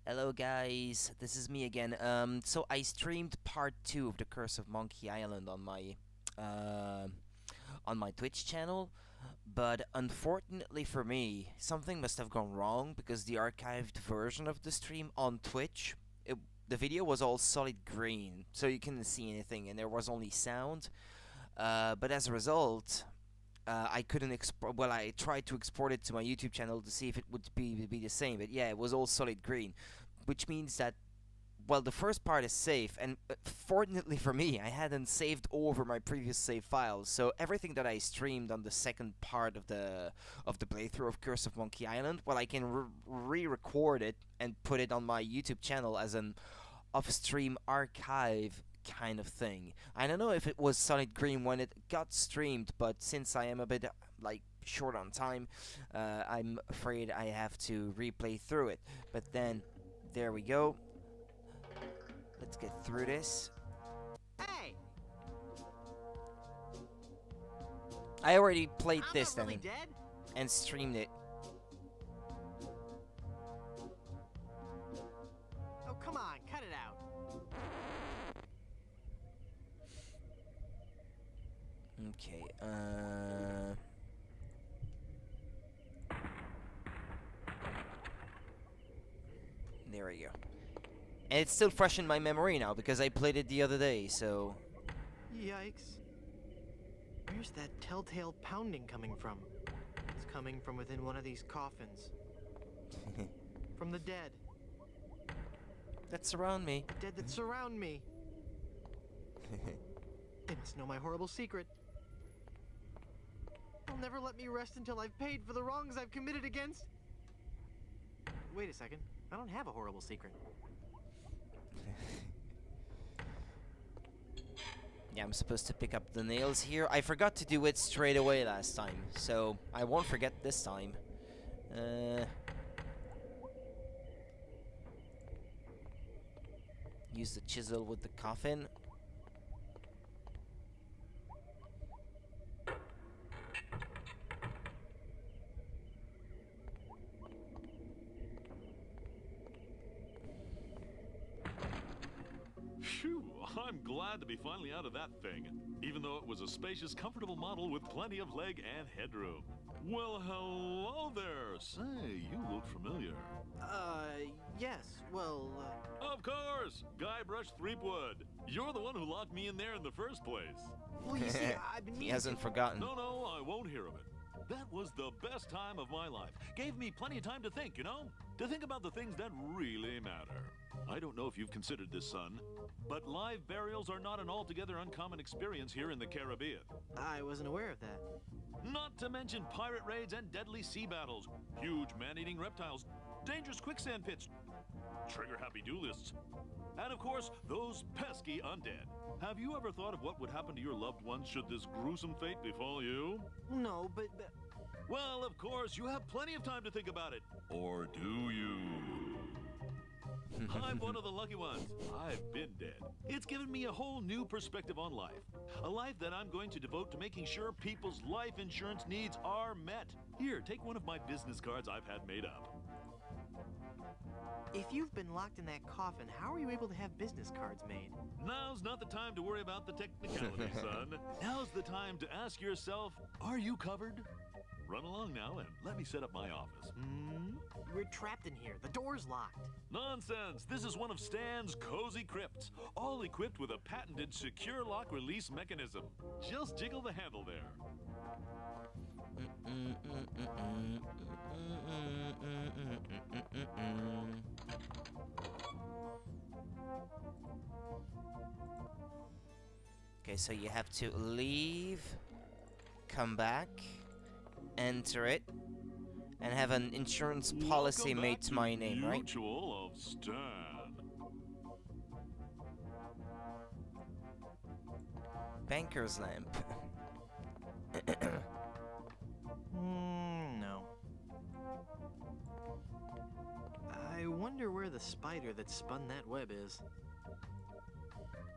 Hello guys, this is me again. So I streamed part 2 of The Curse of Monkey Island uh, on my Twitch channel, but unfortunately for me, something must have gone wrong because the archived version of the stream on Twitch, the video was all solid green, so you couldn't see anything and there was only sound. But as a result, I couldn't export. Well, I tried to export it to my YouTube channel to see if it would be the same, but yeah, it was all solid green, which means that well, the first part is safe, and fortunately for me, I hadn't saved over my previous save files, so everything that I streamed on the second part of the playthrough of Curse of Monkey Island, well, I can re-record it and put it on my YouTube channel as an off-stream archive kind of thing. I don't know if it was solid green when it got streamed, but since I am a bit like short on time, I'm afraid I have to replay through it. But then, there we go. Let's get through this. Hey! I already played I'm this not really then dead. and streamed it. Oh, come on, cut it out. Okay, there we go. And it's still fresh in my memory now because I played it the other day, so... Yikes. Where's that telltale pounding coming from? It's coming from within one of these coffins. From the dead. that surround me. Dead that surround me. They must know my horrible secret. They'll never let me rest until I've paid for the wrongs I've committed against... Wait a second. I don't have a horrible secret. Yeah, I'm supposed to pick up the nails here. I forgot to do it straight away last time, so I won't forget this time. Use the chisel with the coffin. Phew, I'm glad to be finally out of that thing, even though it was a spacious, comfortable model with plenty of leg and headroom. Well, hello there. Say, you look familiar. Yes, well, Of course, Guybrush Threepwood. You're the one who locked me in there in the first place. Well, you see, I've been He meaning hasn't to... forgotten. No, I won't hear of it. That was the best time of my life. Gave me plenty of time to think, you know? To think about the things that really matter. I don't know if you've considered this, son, but live burials are not an altogether uncommon experience here in the Caribbean. I wasn't aware of that. Not to mention pirate raids and deadly sea battles, huge man-eating reptiles, dangerous quicksand pits, trigger-happy duelists, and of course, those pesky undead. Have you ever thought of what would happen to your loved ones should this gruesome fate befall you? No, but... Well, of course, you have plenty of time to think about it. Or do you? I'm one of the lucky ones. I've been dead. It's given me a whole new perspective on life. A life that I'm going to devote to making sure people's life insurance needs are met. Here, take one of my business cards I've had made up. If you've been locked in that coffin, how are you able to have business cards made? Now's not the time to worry about the technicalities, son. Now's the time to ask yourself, are you covered? Run along now and let me set up my office. We're trapped in here. The door's locked. Nonsense! This is one of Stan's cozy crypts, all equipped with a patented secure lock release mechanism. Just jiggle the handle there. Okay, so you have to leave, come back, enter it, and have an insurance policy Welcome made back to my name, right? Mutual of Stan. Banker's lamp. No. I wonder where the spider that spun that web is.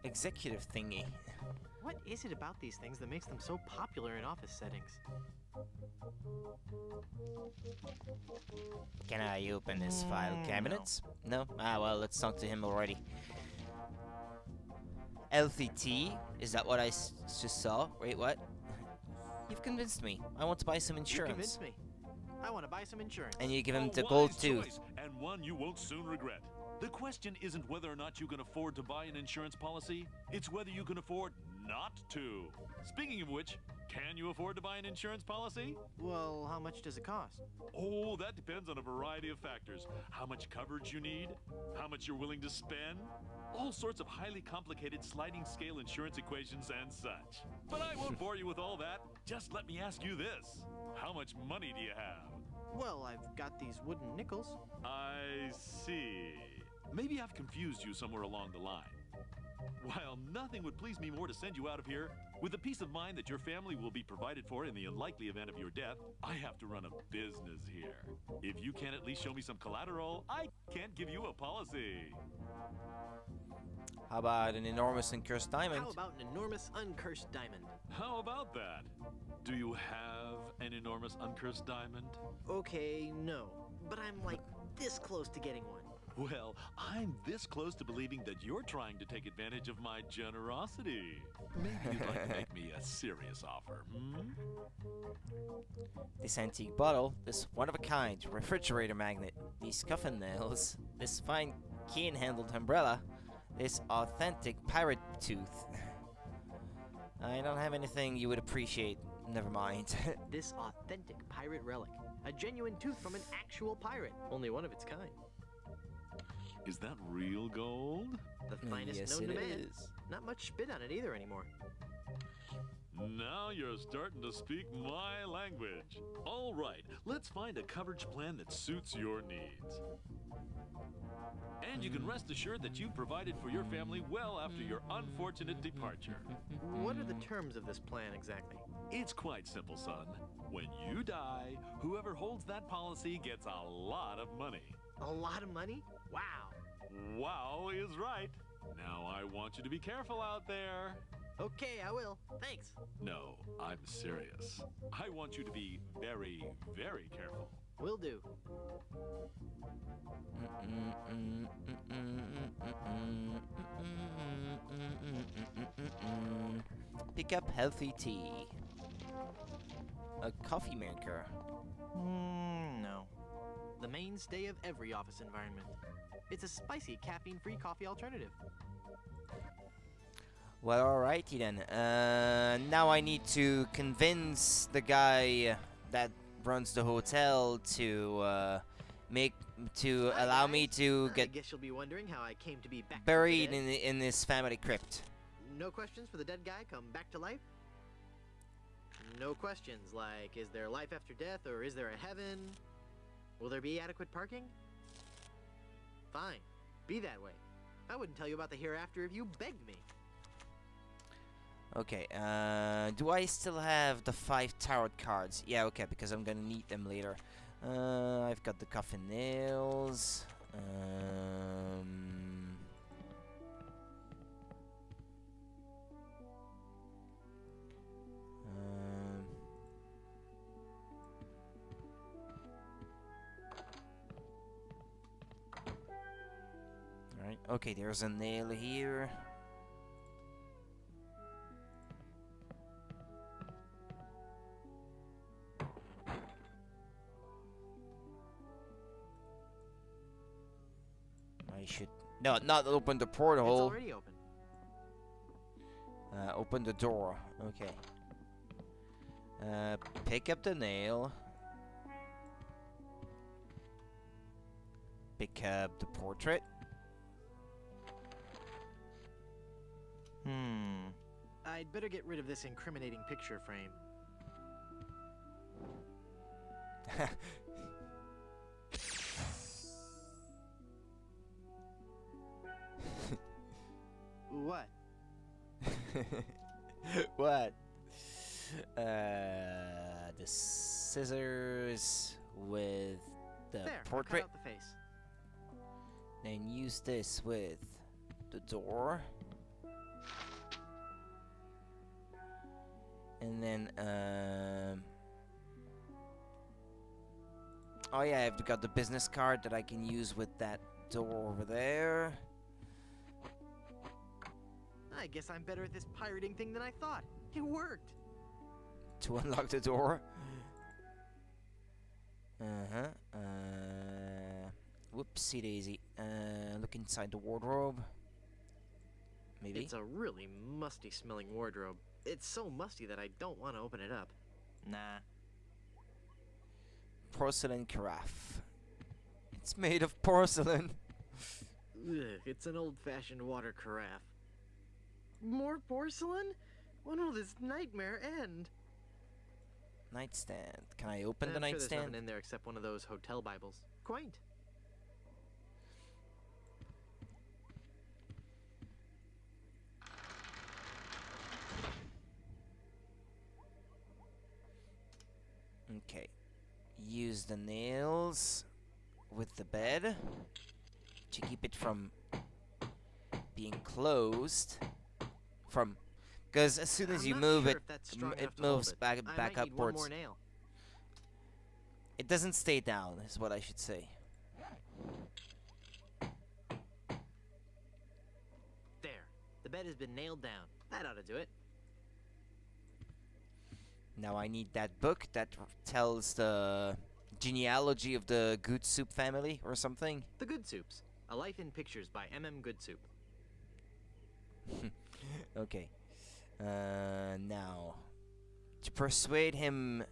Executive thingy. What is it about these things that makes them so popular in office settings? Can I open this file cabinets? No? Ah, well, let's talk to him already. LTT? Is that what I just saw? Wait, what? You've convinced me. I want to buy some You insurance. convinced me. I want to buy some insurance. And you give him A the gold wise tooth. choice, and one you won't soon regret. The question isn't whether or not you can afford to buy an insurance policy, it's whether you can afford not to. Speaking of which, can you afford to buy an insurance policy? Well, how much does it cost? Oh, that depends on a variety of factors. How much coverage you need, how much you're willing to spend, all sorts of highly complicated sliding scale insurance equations and such. But I won't bore you with all that. Just let me ask you this. How much money do you have? Well, I've got these wooden nickels. I see. Maybe I've confused you somewhere along the line. While nothing would please me more to send you out of here, with the peace of mind that your family will be provided for in the unlikely event of your death, I have to run a business here. If you can't at least show me some collateral, I can't give you a policy. How about an enormous and cursed diamond? How about an enormous uncursed diamond? How about that? Do you have an enormous uncursed diamond? Okay, no. But I'm like this close to getting one. Well, I'm this close to believing that you're trying to take advantage of my generosity. Maybe you'd like to make me a serious offer, hmm? This antique bottle, this one-of-a-kind refrigerator magnet, these coffin nails, this fine cane-handled umbrella, this authentic pirate tooth. I don't have anything you would appreciate. Never mind. This authentic pirate relic. A genuine tooth from an actual pirate. Only one of its kind. Is that real gold? The finest Yes, known it to man. is. Not much spit on it either anymore. Now you're starting to speak my language. All right, let's find a coverage plan that suits your needs. And you can rest assured that you've provided for your family well after your unfortunate departure. What are the terms of this plan exactly? It's quite simple, son. When you die, whoever holds that policy gets a lot of money. A lot of money? Wow. Wow is right. Now I want you to be careful out there. Okay, I will. Thanks. No, I'm serious. I want you to be very, very careful. Will do. Pick up healthy tea. A coffee maker. No. The mainstay of every office environment. It's a spicy, caffeine-free coffee alternative. Well, alrighty then. Now I need to convince the guy that runs the hotel to Hi, allow guys. me to I get guess you'll be wondering how I came to be back from the buried dead. in this family crypt. No questions for the dead guy come back to life? No questions like, is there life after death or is there a heaven? Will there be adequate parking? Fine. Be that way. I wouldn't tell you about the hereafter if you begged me. Okay, do I still have the 5 tarot cards? Yeah, okay, because I'm gonna need them later. I've got the coffin nails. Alright, okay, there's a nail here. I should not open the It's porthole. already open. Open the door. Okay. Pick up the nail. Pick up the portrait. I'd better get rid of this incriminating picture frame. What? What? The scissors with the There, I'll portrait. cut out the face. Then use this with the door. And then, oh yeah, I've got the business card that I can use with that door over there. I guess I'm better at this pirating thing than I thought. It worked. To unlock the door. Whoopsie daisy. Look inside the wardrobe. Maybe. It's a really musty smelling wardrobe. It's so musty that I don't want to open it up. Nah. Porcelain carafe. It's made of porcelain. Ugh, it's an old-fashioned water carafe. More porcelain? When will this nightmare end? Nightstand. Can I open the I'm sure there's nightstand? nothing in there except one of those hotel Bibles. Quaint. Okay. Use the nails with the bed to keep it from being closed. Because as soon as I'm you not move sure it, if that's strong it enough to hold moves it. back I back might need one upwards. more nail. It doesn't stay down, is what I should say. There. The bed has been nailed down. That ought to do it. Now I need that book that tells the genealogy of the Good Soup family or something. The Good Soups. A Life in Pictures by M.M. Good Soup. Okay. Now, to persuade him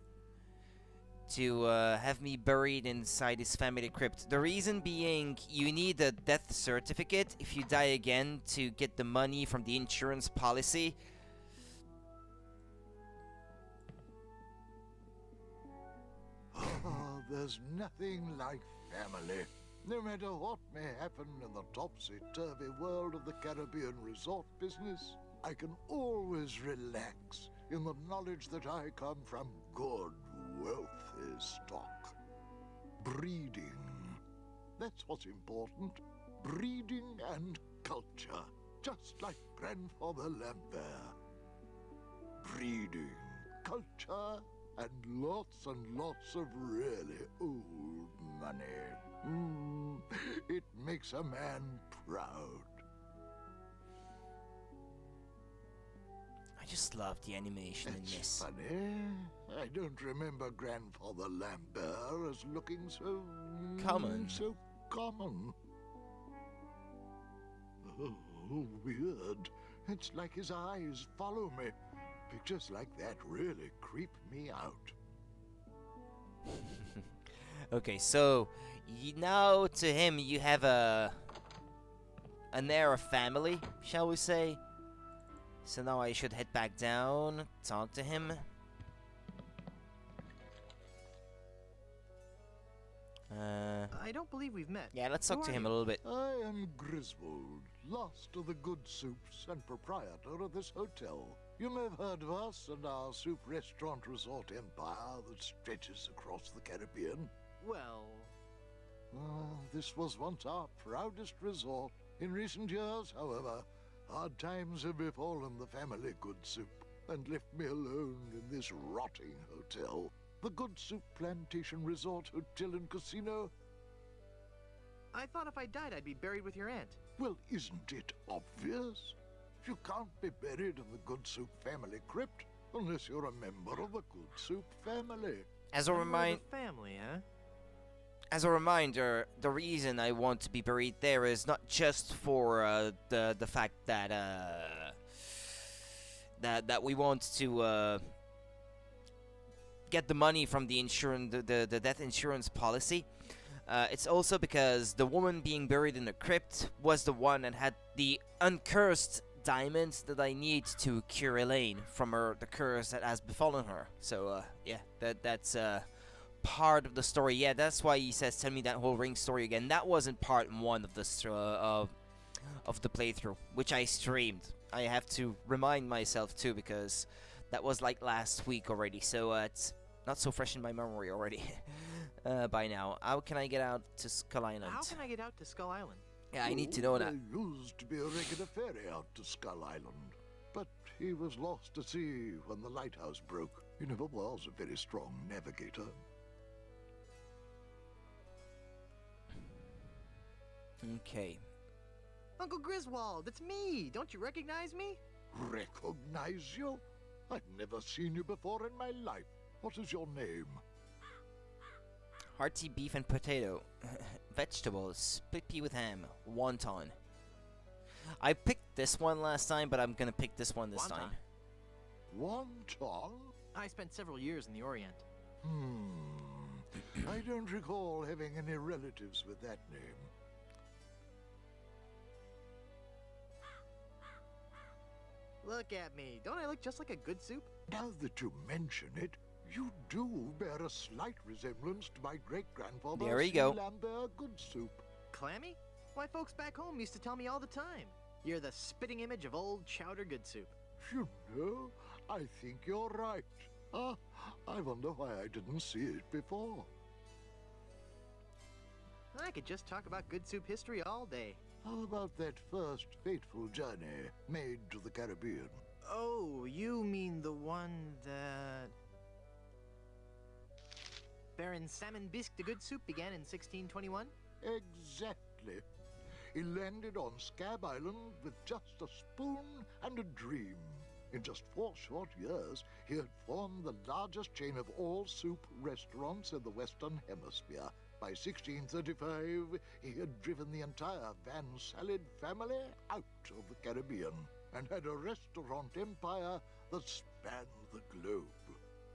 to have me buried inside his family crypt. The reason being, you need a death certificate if you die again to get the money from the insurance policy. Oh, there's nothing like family. No matter what may happen in the topsy-turvy world of the Caribbean resort business, I can always relax in the knowledge that I come from good, wealthy stock. Breeding. That's what's important. Breeding and culture. Just like Grandfather Lambert. Breeding, culture, and lots of really old money. It makes a man proud. I just love the animation in That's this. funny. I don't remember Grandfather Lambert as looking so... Common. So common. Oh, weird. It's like his eyes follow me. Pictures like that really creep me out. Okay, so now to him you have an air of family, shall we say? So now I should head back down, talk to him. I don't believe we've met. Yeah, let's Who talk to are him you? a little bit. I am Griswold, last of the Good Soups and proprietor of this hotel. You may have heard of us and our soup restaurant resort empire that stretches across the Caribbean. Well, This was once our proudest resort. In recent years, however, hard times have befallen the family Good Soup and left me alone in this rotting hotel. The Good Soup Plantation Resort Hotel and Casino. I thought if I died, I'd be buried with your aunt. Well, isn't it obvious? You can't be buried in the Good Soup family crypt unless you're a member of the Good Soup family. As a Member of the family, huh? As a reminder, the reason I want to be buried there is not just for the fact that that we want to get the money from the insurance, the death insurance policy. It's also because the woman being buried in the crypt was the one that had the uncursed diamonds that I need to cure Elaine from the curse that has befallen her. So yeah, that's part of the story. Yeah, that's why he says, "Tell me that whole ring story again." That wasn't part one of the of the playthrough, which I streamed. I have to remind myself too because that was like last week already. So it's not so fresh in my memory already. By now, how can I get out to Skull Island? How can I get out to Skull Island? Yeah, I need to know that. There used to be a regular ferry out to Skull Island, but he was lost at sea when the lighthouse broke. He never was a very strong navigator. Okay. Uncle Griswold, it's me! Don't you recognize me? Recognize you? I've never seen you before in my life. What is your name? Hearty beef and potato. Vegetables. Split pea with ham. Wonton. I picked this one last time, but I'm gonna pick this one this time. Wonton? I spent several years in the Orient. I don't recall having any relatives with that name. Look at me. Don't I look just like a good soup? Now that you mention it, you do bear a slight resemblance to my great-grandfather, There we C. go. Lambert Goodsoup. Clammy? Why, folks back home used to tell me all the time. You're the spitting image of old Chowder Good Soup. You know, I think you're right. I wonder why I didn't see it before. I could just talk about Good Soup history all day. How about that first fateful journey made to the Caribbean? Oh, you mean the one that... Baron Salmon Bisque de Good Soup began in 1621? Exactly. He landed on Scab Island with just a spoon and a dream. In just 4 short years, he had formed the largest chain of all-soup restaurants in the Western Hemisphere. By 1635, he had driven the entire Van Salad family out of the Caribbean and had a restaurant empire that spanned the globe.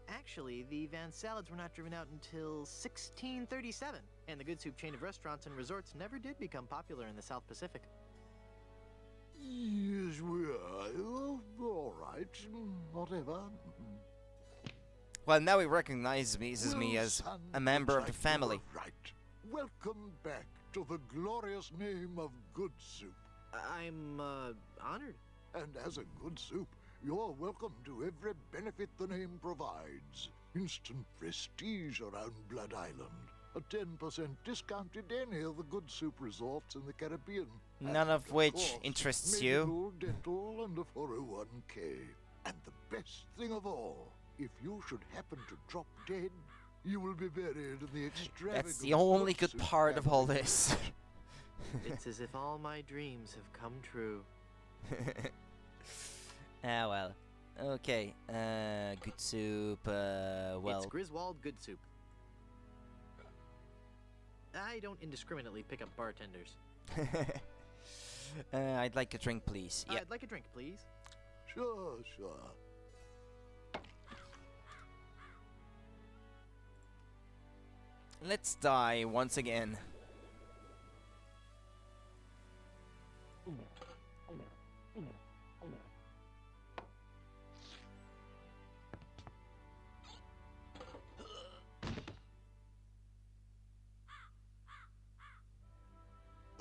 Actually, the Van Salads were not driven out until 1637, and the Good Soup chain of restaurants and resorts never did become popular in the South Pacific. Yes, we are. All right, whatever. Well, now he recognizes me Well, as son, a member of looks the like you were family. Right. Welcome back to the glorious name of Good Soup. I'm, honored. And as a Good Soup, you're welcome to every benefit the name provides. Instant prestige around Blood Island. A 10% discount at any of the Good Soup resorts in the Caribbean. None And, of which course, interests you. medical, dental, and a 401k. And the best thing of all, if you should happen to drop dead, you will be buried in the extravagant... That's the only good Soup part of all family. this. It's as if all my dreams have come true. Ah, well. Okay. Good soup. Well. It's Griswold Good Soup. I don't indiscriminately pick up bartenders. I'd like a drink, please. Yeah. I'd like a drink, please. Sure. Let's die once again.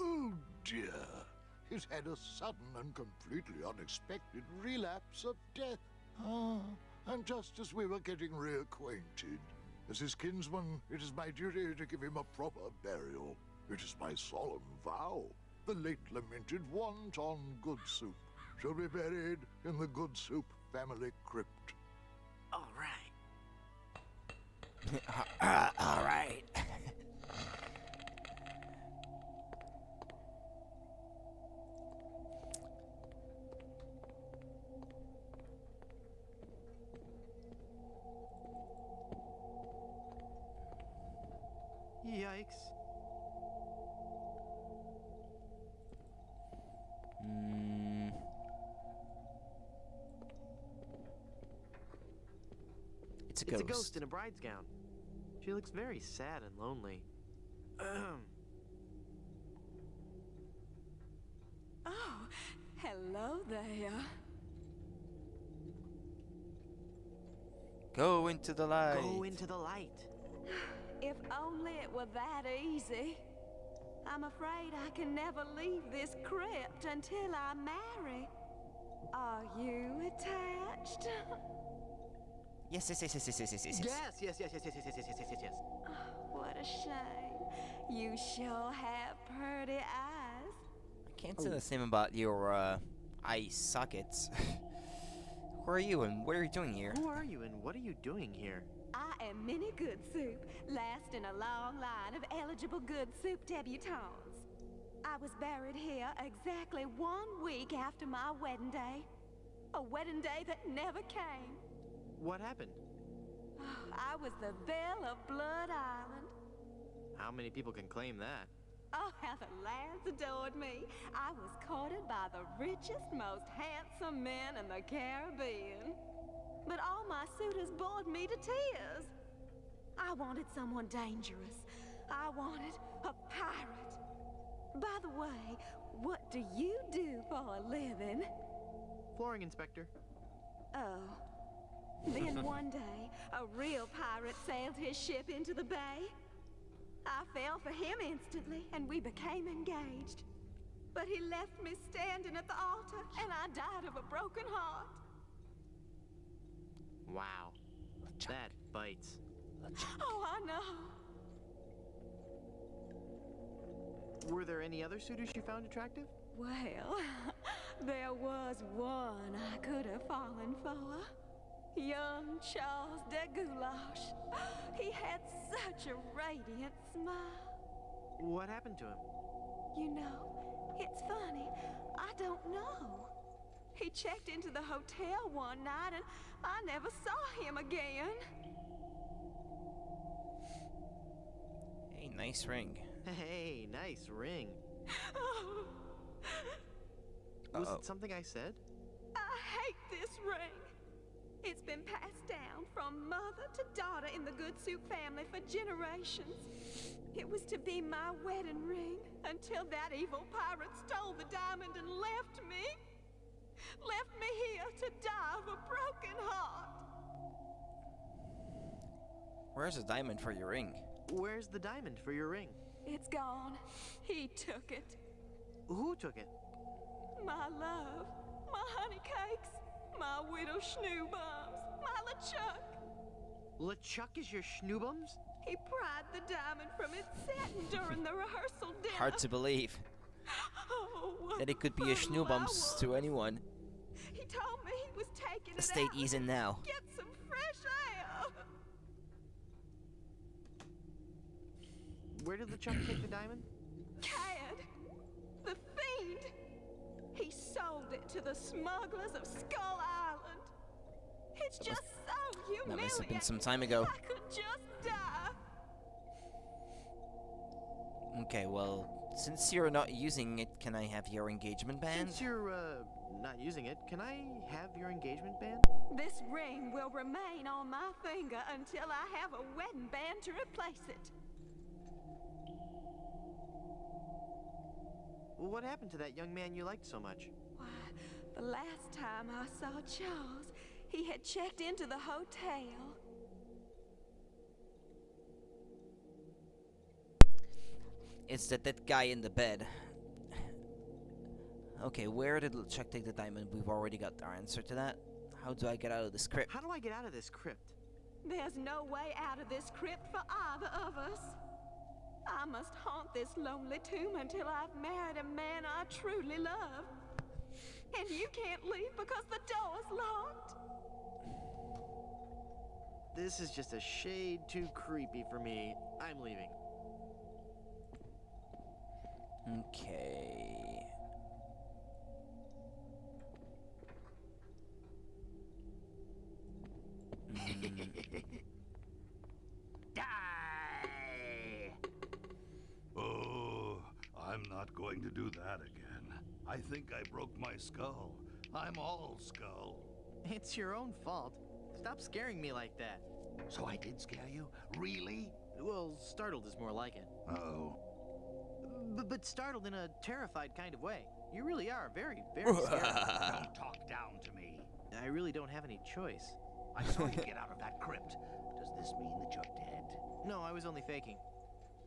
Oh dear. He's had a sudden and completely unexpected relapse of death. And just as we were getting reacquainted, as his kinsman, it is my duty to give him a proper burial. It is my solemn vow. The late lamented Wonton Good Soup shall be buried in the Good Soup family crypt. All right. All right. Yikes. It's a It's ghost. a ghost in a bride's gown. She looks very sad and lonely. Oh, hello there. Go into the light. Go into the light. If only it were that easy. I'm afraid I can never leave this crypt until I marry. Are you attached? Yes. Yes. What a shame. You sure have pretty eyes. I can't say the same about your eye sockets. Who are you and what are you doing here? Who are you and what are you doing here? I am Minnie Good Soup, last in a long line of eligible Good Soup debutantes. I was buried here exactly 1 week after my wedding day. A wedding day that never came. What happened? I was the belle of Blood Island. How many people can claim that? Oh, how the lads adored me. I was courted by the richest, most handsome men in the Caribbean. But all my suitors bored me to tears. I wanted someone dangerous. I wanted a pirate. By the way, what do you do for a living? Flooring inspector. Oh. Then one day, a real pirate sailed his ship into the bay. I fell for him instantly, and we became engaged. But he left me standing at the altar, and I died of a broken heart. Wow. That bites. Oh, I know. Were there any other suitors you found attractive? Well, there was one I could have fallen for. Young Charles de Goulash. He had such a radiant smile. What happened to him? You know, it's funny. I don't know. He checked into the hotel one night and I never saw him again. Hey, nice ring. Hey, nice ring. Oh, Was Uh-oh. it something I said? I hate this ring. It's been passed down from mother to daughter in the Good Soup family for generations. It was to be my wedding ring until that evil pirate stole the diamond and left me. Left me here to die of a broken heart. Where's the diamond for your ring? Where's the diamond for your ring? It's gone. He took it. Who took it? My love, my honey cakes, my widow schnoobums, my LeChuck. LeChuck is your schnoobums? He pried the diamond from its satin during the rehearsal dinner. Hard to believe Oh, what that it could be a fool I schnoobums to was. anyone. He told me he was taking it State out ease in now. to get some fresh air. Where did LeChuck take the diamond? Cad, the fiend. He sold it to the smugglers of Skull Island. It's just so That humiliating. must have been some time ago. I could just die. Okay, well, since you're not using it, can I have your engagement band? Since you're, not using it, can I have your engagement band? This ring will remain on my finger until I have a wedding band to replace it. What happened to that young man you liked so much? Why, the last time I saw Charles, he had checked into the hotel. It's that guy in the bed. Okay, where did Chuck take the diamond? We've already got our answer to that. How do I get out of this crypt? How do I get out of this crypt? There's no way out of this crypt for either of us. I must haunt this lonely tomb until I've married a man I truly love. And you can't leave because the door's locked. This is just a shade too creepy for me. I'm leaving. Okay. Die! Oh, I'm not going to do that again. I think I broke my skull. I'm all skull. It's your own fault. Stop scaring me like that. So I did scare you? Really? Well, startled is more like it. Oh. But startled in a terrified kind of way. You really are very, very scary. Don't talk down to me. I really don't have any choice. I saw you get out of that crypt. Does this mean that you're dead? No, I was only faking.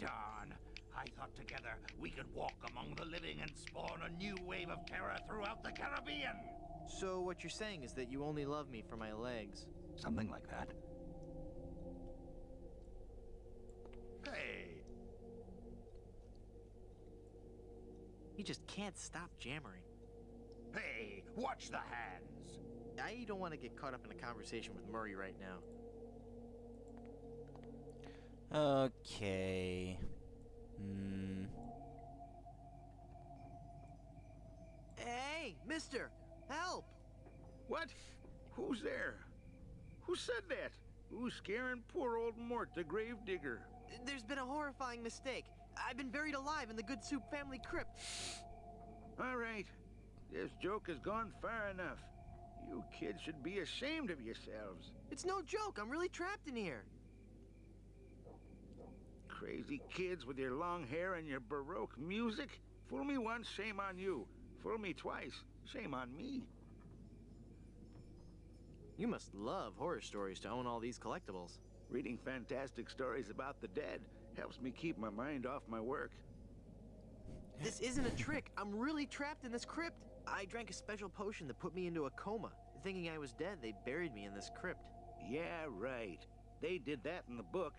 Darn. I thought together we could walk among the living and spawn a new wave of terror throughout the Caribbean. So what you're saying is that you only love me for my legs. Something like that. Hey. You just can't stop jammering. Hey, watch the hands. I don't want to get caught up in a conversation with Murray right now. Okay. Hey, mister! Help! What? Who's there? Who said that? Who's scaring poor old Mort, the grave digger? There's been a horrifying mistake. I've been buried alive in the Good Soup family crypt. All right. This joke has gone far enough. You kids should be ashamed of yourselves. It's no joke. I'm really trapped in here. Crazy kids with your long hair and your Baroque music. Fool me once, shame on you. Fool me twice, shame on me. You must love horror stories to own all these collectibles. Reading fantastic stories about the dead helps me keep my mind off my work. This isn't a trick. I'm really trapped in this crypt. I drank a special potion that put me into a coma. Thinking I was dead, they buried me in this crypt. Yeah, right. They did that in the book.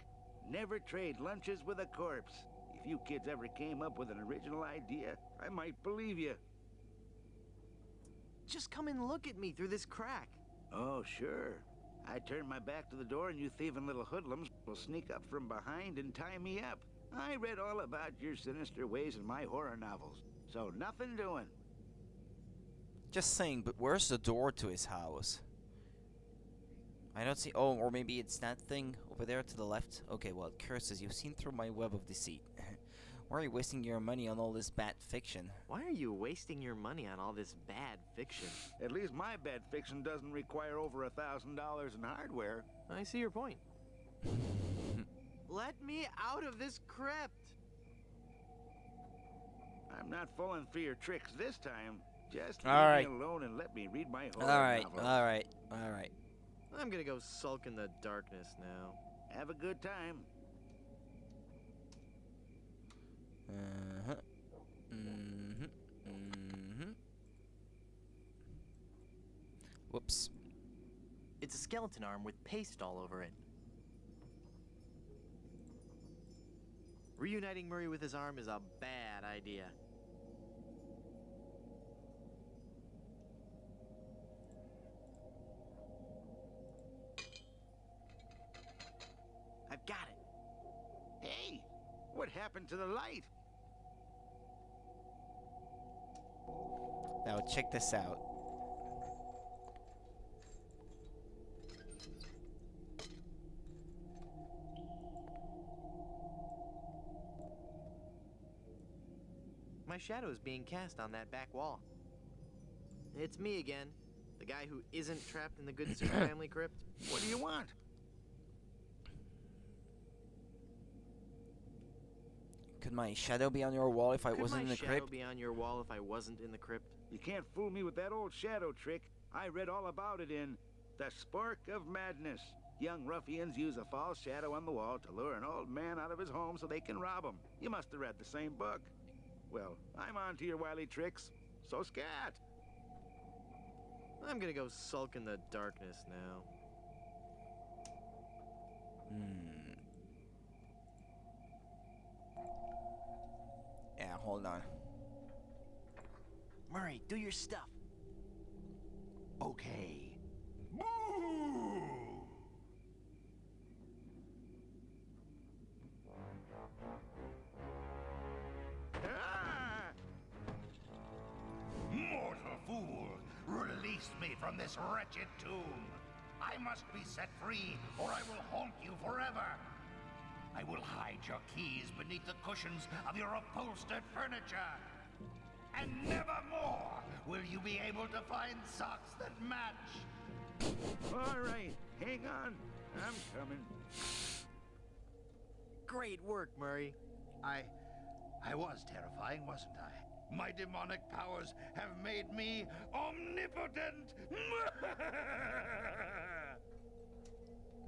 Never trade lunches with a corpse. If you kids ever came up with an original idea, I might believe you. Just come and look at me through this crack. Oh, sure. I turn my back to the door and you thieving little hoodlums will sneak up from behind and tie me up. I read all about your sinister ways in my horror novels, so nothing doing. Just saying, but where's the door to his house? I don't see. Oh, or maybe it's that thing over there to the left. Okay, well, curses, you've seen through my web of deceit. Why are you wasting your money on all this bad fiction? Why are you wasting your money on all this bad fiction? At least my bad fiction doesn't require over $1,000 in hardware. I see your point. Let me out of this crypt! I'm not falling for your tricks this time. Just All leave right. me alone and let me read my horror Alright, novel. alright, alright. I'm gonna go sulk in the darkness now. Have a good time. Uh-huh. Mm-hmm. Mm-hmm. Whoops. It's a skeleton arm with paste all over it. Reuniting Murray with his arm is a bad idea. I've got it. Hey, what happened to the light? Now check this out. My shadow is being cast on that back wall. It's me again, the guy who isn't trapped in the Good Soup family crypt. What do you want? Could my shadow be on your wall if I Could wasn't in my the shadow crypt? be on your wall if I wasn't in the crypt? You can't fool me with that old shadow trick. I read all about it in The Spark of Madness. Young ruffians use a false shadow on the wall to lure an old man out of his home so they can rob him. You must have read the same book. Well, I'm on to your wily tricks, so scat! I'm gonna go sulk in the darkness now. Yeah, hold on. Murray, do your stuff. Okay. Ah! Mortal fool! Release me from this wretched tomb! I must be set free, or I will haunt you forever! I will hide your keys beneath the cushions of your upholstered furniture! And never more will you be able to find socks that match! All right, hang on. I'm coming. Great work, Murray. I was terrifying, wasn't I? My demonic powers have made me omnipotent!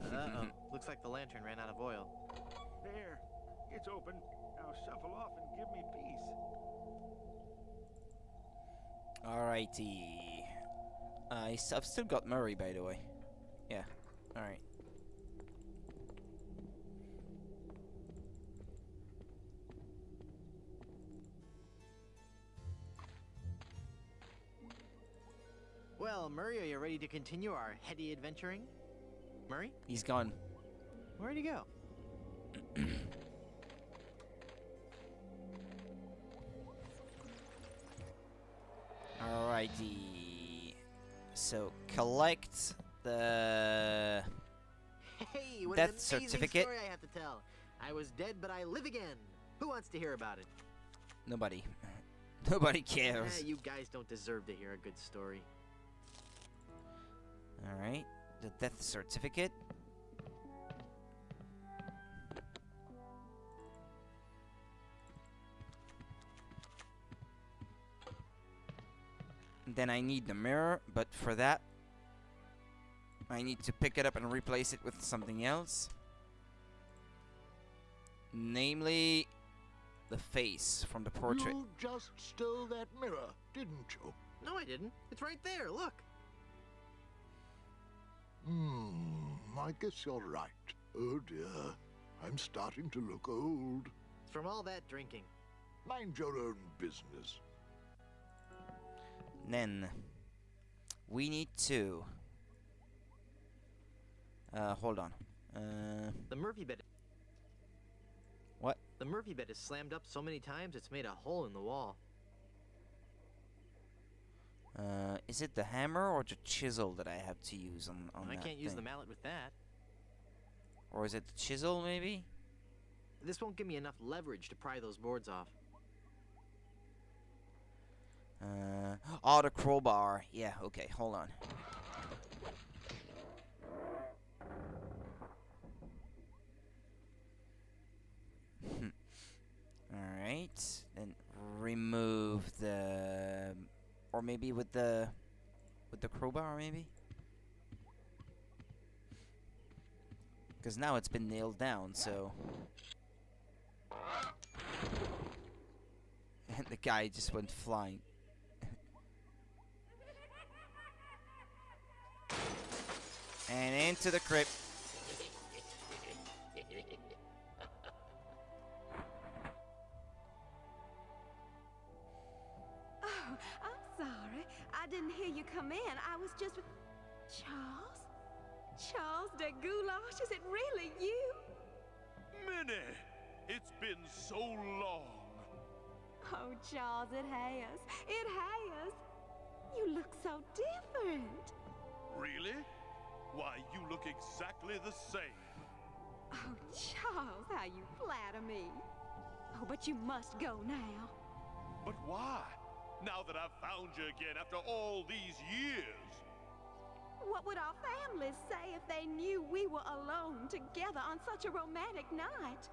Uh-oh. Looks like the lantern ran out of oil. There. It's open. Now shuffle off and give me peace. Alrighty. I've still got Murray, by the way. Yeah. Alright. Well, Murray, are you ready to continue our heady adventuring? Murray? He's gone. Where'd he go? Alrighty. So collect the Hey, what death an amazing certificate. story I have to tell. I was dead, but I live again. Who wants to hear about it? Nobody. Nobody cares. You guys don't deserve to hear a good story. Alright. The death certificate. Then I need the mirror, but for that I need to pick it up and replace it with something else. Namely, the face from the portrait. You just stole that mirror, didn't you? No, I didn't. It's right there. Look. I guess you're right. Oh dear, I'm starting to look old. It's from all that drinking. Mind your own business. Then we need to hold on. The Murphy bed. What? The Murphy bed is slammed up so many times it's made a hole in the wall. Is it the hammer or the chisel that I have to use on I that can't use the thing? mallet with that. Or is it the chisel, maybe? This won't give me enough leverage to pry those boards off. Oh, the crowbar. Yeah, okay, hold on. Alright, then remove the... Or maybe with the crowbar, maybe? Because now it's been nailed down, so... And the guy just went flying. And into the crypt. Oh, I'm sorry. I didn't hear you come in. I was just with... Charles? Charles de Goulash, is it really you? Minnie, it's been so long. Oh, Charles, it has. It has. You look so different. Really? Why, you look exactly the same. Oh, Charles, how you flatter me. Oh, but you must go now. But why? Now that I've found you again after all these years. What would our families say if they knew we were alone together on such a romantic night?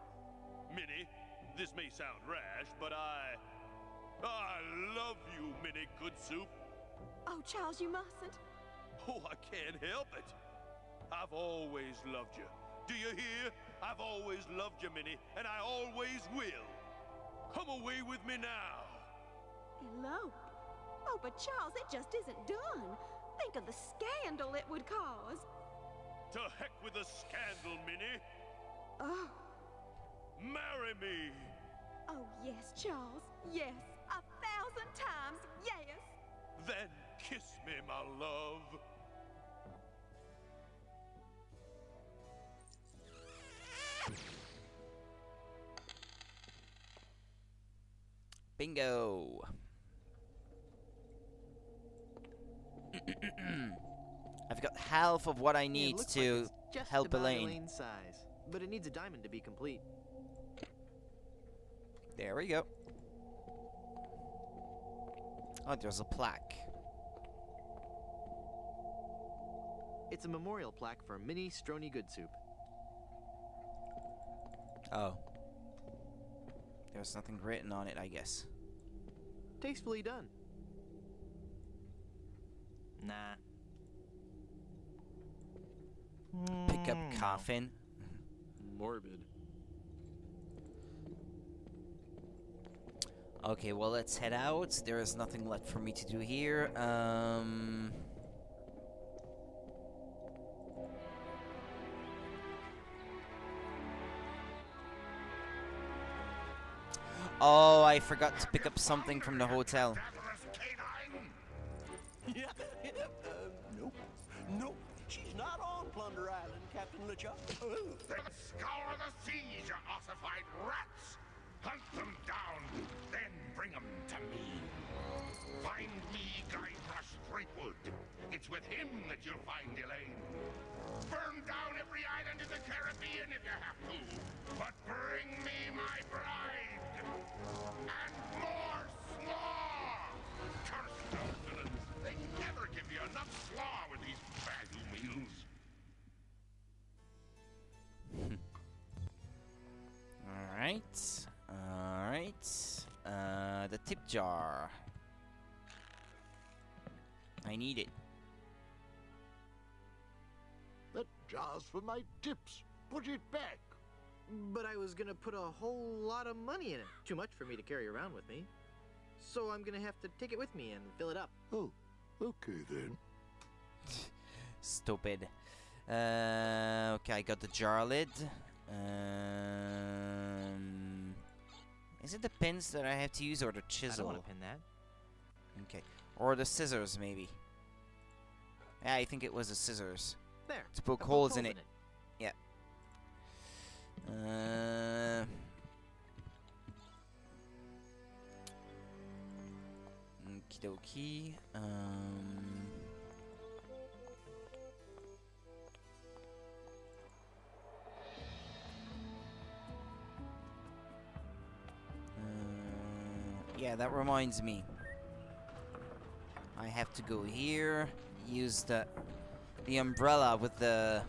Minnie, this may sound rash, but I love you, Minnie Goodsoup. Oh, Charles, you mustn't. Oh, I can't help it. I've always loved you. Do you hear? I've always loved you, Minnie, and I always will. Come away with me now. Elope? Oh, but Charles, it just isn't done. Think of the scandal it would cause. To heck with the scandal, Minnie. Oh. Marry me. Oh, yes, Charles. Yes. 1,000 times yes. Then kiss me, my love. Bingo. I've got half of what I It need looks to like it's just help about Elaine. Elaine's size, but it needs a diamond to be complete. There we go. Oh, there's a plaque. It's a memorial plaque for Minnie Strony Goodsoup. Oh. There's nothing written on it, I guess. Tastefully done. Nah. Pick up coffin. Morbid. Okay, well, let's head out. There is nothing left for me to do here. Oh, I forgot to pick up something from the hotel. Fabulous canine! Yeah. She's not on Plunder Island, Captain LeChuck. Then scour the seas, you ossified rats! Hunt them down, then bring them to me. Find me Guybrush Threepwood. It's with him that you'll find Elaine. Burn down every island in the Caribbean if you have to. But bring me my bride. And more slaw! Curse those villains. They never give you enough slaw with these baggy meals. Alright. Alright. The tip jar. I need it. That jar's for my tips. Put it back. But I was gonna put a whole lot of money in it. Too much for me to carry around with me. So I'm gonna have to take it with me and fill it up. Oh, okay then. Stupid. Okay, I got the jar lid. Is it the pins that I have to use or the I don't chisel? want to pin that. Okay. Or the scissors, maybe. Yeah, I think it was the scissors. There. To poke I poked holes in it. Yeah. Okie dokie. Yeah, that reminds me. I have to go here, use the umbrella with the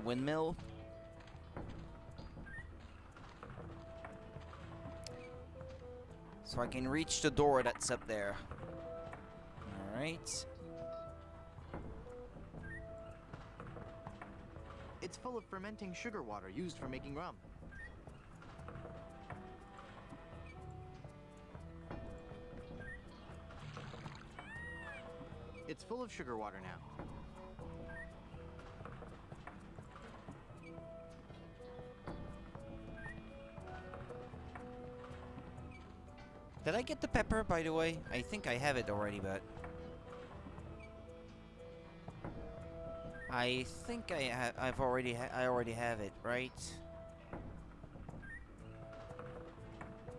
windmill. So I can reach the door that's up there. Alright. It's full of fermenting sugar water used for making rum. It's full of sugar water now. Did I get the pepper, by the way? I think I have it already, but I think I already have it, right?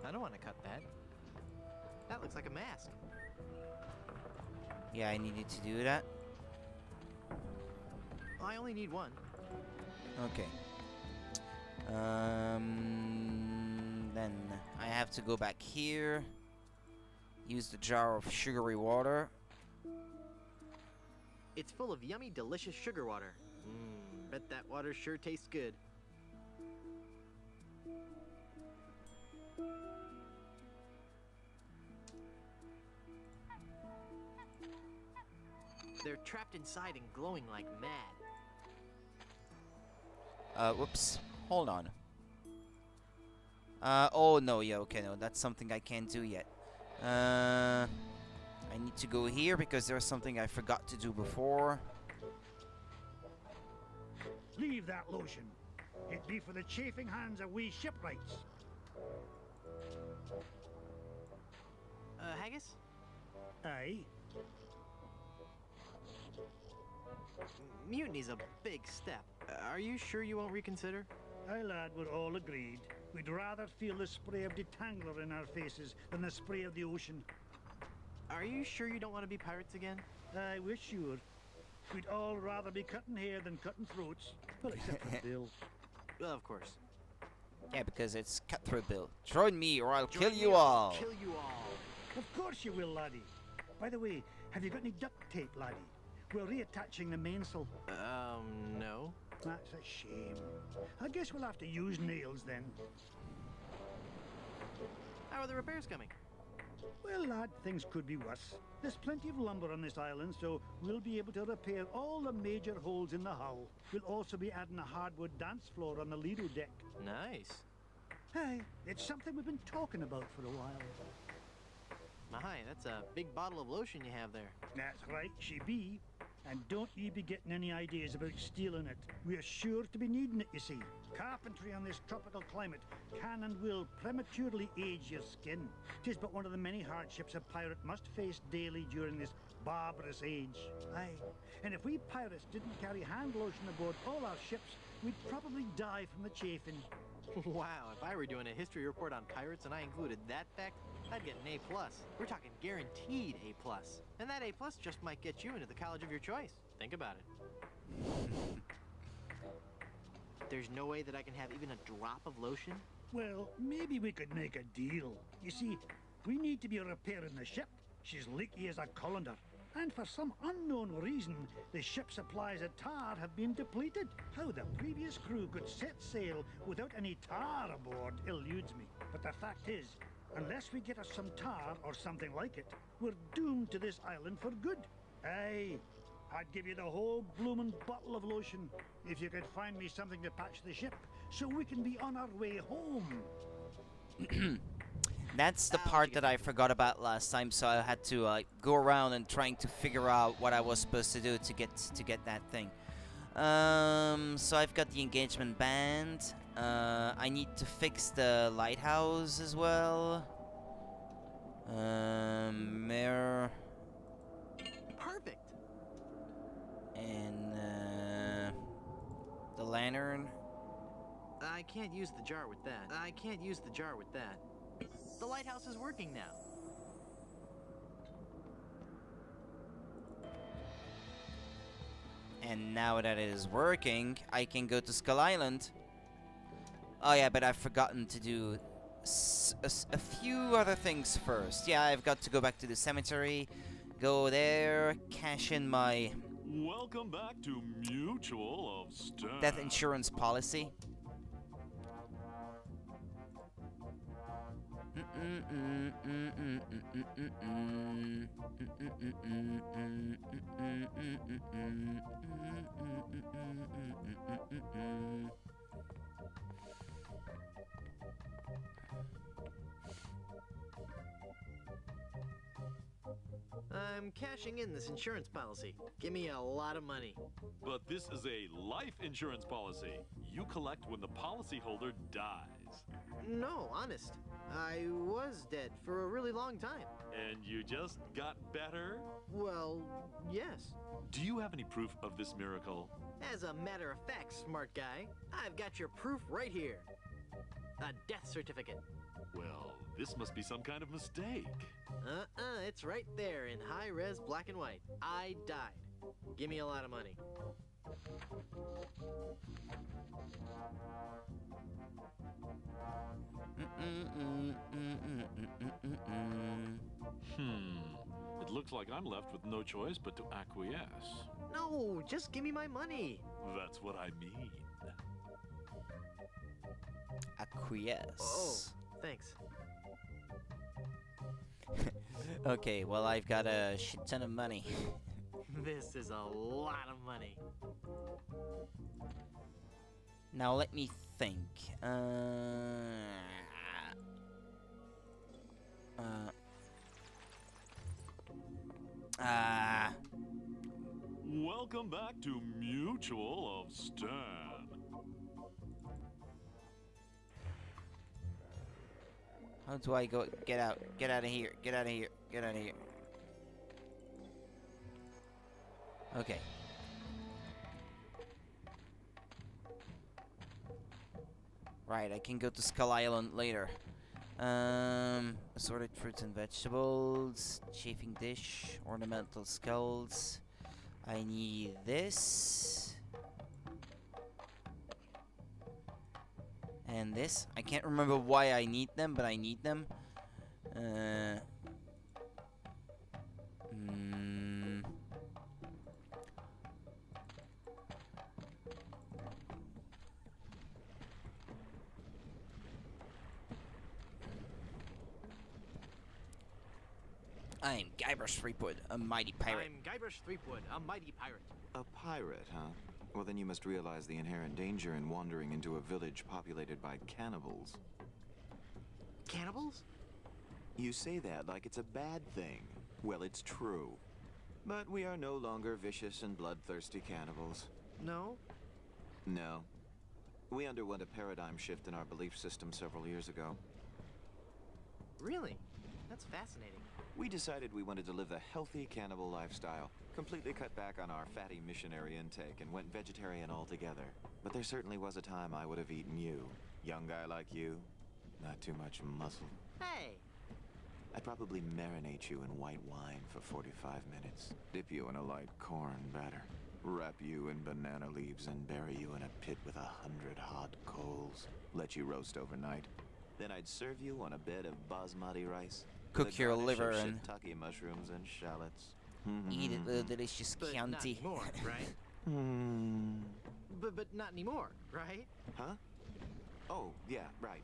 I don't want to cut that. That looks like a mask. Yeah, I needed to do that. I only need one. Okay. Then I have to go back here. Use the jar of sugary water. It's full of yummy, delicious sugar water. Bet that water sure tastes good. They're trapped inside and glowing like mad. Whoops. Hold on. Oh no, yeah, okay, no, that's something I can't do yet. I need to go here because there's something I forgot to do before. Leave that lotion. It be for the chafing hands of we shipwrights. Haggis? Aye. Mutiny's a big step. Are you sure you won't reconsider? Aye, lad, we're all agreed. We'd rather feel the spray of detangler in our faces than the spray of the ocean. Are you sure you don't want to be pirates again? Aye, we're sure. We'd all rather be cutting hair than cutting throats. Well, except for Bill. Well, of course. Yeah, because it's Cutthroat Bill. Join me or I'll Join kill me you or I'll all. Kill you all. Of course you will, laddie. By the way, have you got any duct tape, laddie? We're reattaching the mainsail. No. That's a shame. I guess we'll have to use nails then. How are the repairs coming? Well, lad, things could be worse. There's plenty of lumber on this island, so we'll be able to repair all the major holes in the hull. We'll also be adding a hardwood dance floor on the Lido deck. Nice. Hey, it's something we've been talking about for a while. My, that's a big bottle of lotion you have there. That's right, she be. And don't you be getting any ideas about stealing it. We're sure to be needing it, you see. Carpentry on this tropical climate can and will prematurely age your skin. 'Tis but one of the many hardships a pirate must face daily during this barbarous age. Aye, and if we pirates didn't carry hand lotion aboard all our ships, we'd probably die from the chafing. Wow, if I were doing a history report on pirates and I included that fact, I'd get an A+. We're talking guaranteed A+. And that A+ just might get you into the college of your choice. Think about it. There's no way that I can have even a drop of lotion? Well, maybe we could make a deal. You see, we need to be repairing the ship. She's leaky as a colander. And for some unknown reason, the ship's supplies of tar have been depleted. How the previous crew could set sail without any tar aboard eludes me. But the fact is, unless we get us some tar or something like it, we're doomed to this island for good. Aye, I'd give you the whole bloomin' bottle of lotion if you could find me something to patch the ship so we can be on our way home. That's the part that I forgot about last time, so I had to go around and trying to figure out what I was supposed to do to get that thing. So I've got the engagement band. I need to fix the lighthouse as well. Mirror. Perfect. And the lantern. I can't use the jar with that. The lighthouse is working now. And now that it is working, I can go to Skull Island. Oh yeah, but I've forgotten to do a few other things first. Yeah, I've got to go back to the cemetery, go there, cash in my Welcome back to Mutual of Stern. death insurance policy. I'm cashing in this insurance policy. Give me a lot of money. But this is a life insurance policy. You collect when the policyholder dies. No, honest. I was dead for a really long time. And you just got better? Well, yes. Do you have any proof of this miracle? As a matter of fact, smart guy, I've got your proof right here. A death certificate. Well, this must be some kind of mistake. It's right there in high-res black and white. I died. Give me a lot of money. It looks like I'm left with no choice but to acquiesce. No, just give me my money. That's what I mean. Acquiesce. Oh, thanks. Okay, well I've got a shit ton of money. This is a lot of money. Now let me think. Welcome back to Mutual of Stern. How do I go? Get out! Get out of here! Get out of here! Get out of here! Okay. Right, I can go to Skull Island later. Assorted fruits and vegetables, chafing dish, ornamental skulls. I need this. And this. I can't remember why I need them, but I need them. I'm Guybrush Threepwood, a mighty pirate. I'm Guybrush Threepwood, a mighty pirate. A pirate, huh? Well, then you must realize the inherent danger in wandering into a village populated by cannibals. Cannibals? You say that like it's a bad thing. Well, it's true. But we are no longer vicious and bloodthirsty cannibals. No? No. We underwent a paradigm shift in our belief system several years ago. Really? That's fascinating. We decided we wanted to live a healthy cannibal lifestyle, completely cut back on our fatty missionary intake, and went vegetarian altogether. But there certainly was a time I would have eaten you. Young guy like you, not too much muscle. Hey! I'd probably marinate you in white wine for 45 minutes, dip you in a light corn batter, wrap you in banana leaves and bury you in a pit with 100 hot coals, let you roast overnight. Then I'd serve you on a bed of basmati rice, with Cook a your garnish liver of and shiitake mushrooms and shallots. eat it with a delicious But not Chianti. anymore, right? Hmm. But not anymore, right? Huh? Oh, yeah, right.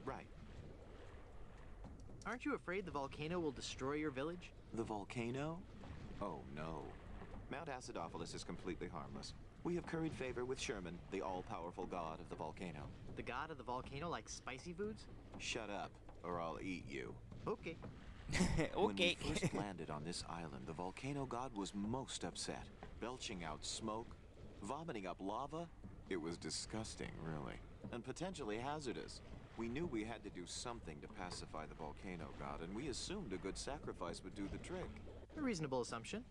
Aren't you afraid the volcano will destroy your village? The volcano? Oh, no. Mount Acidophilus is completely harmless. We have curried favor with Sherman, the all-powerful god of the volcano. The god of the volcano likes spicy foods? Shut up, or I'll eat you. Okay. When we Okay. first landed on this island, the volcano god was most upset, belching out smoke, vomiting up lava. It was disgusting, really, and potentially hazardous. We knew we had to do something to pacify the volcano god, and we assumed a good sacrifice would do the trick. A reasonable assumption.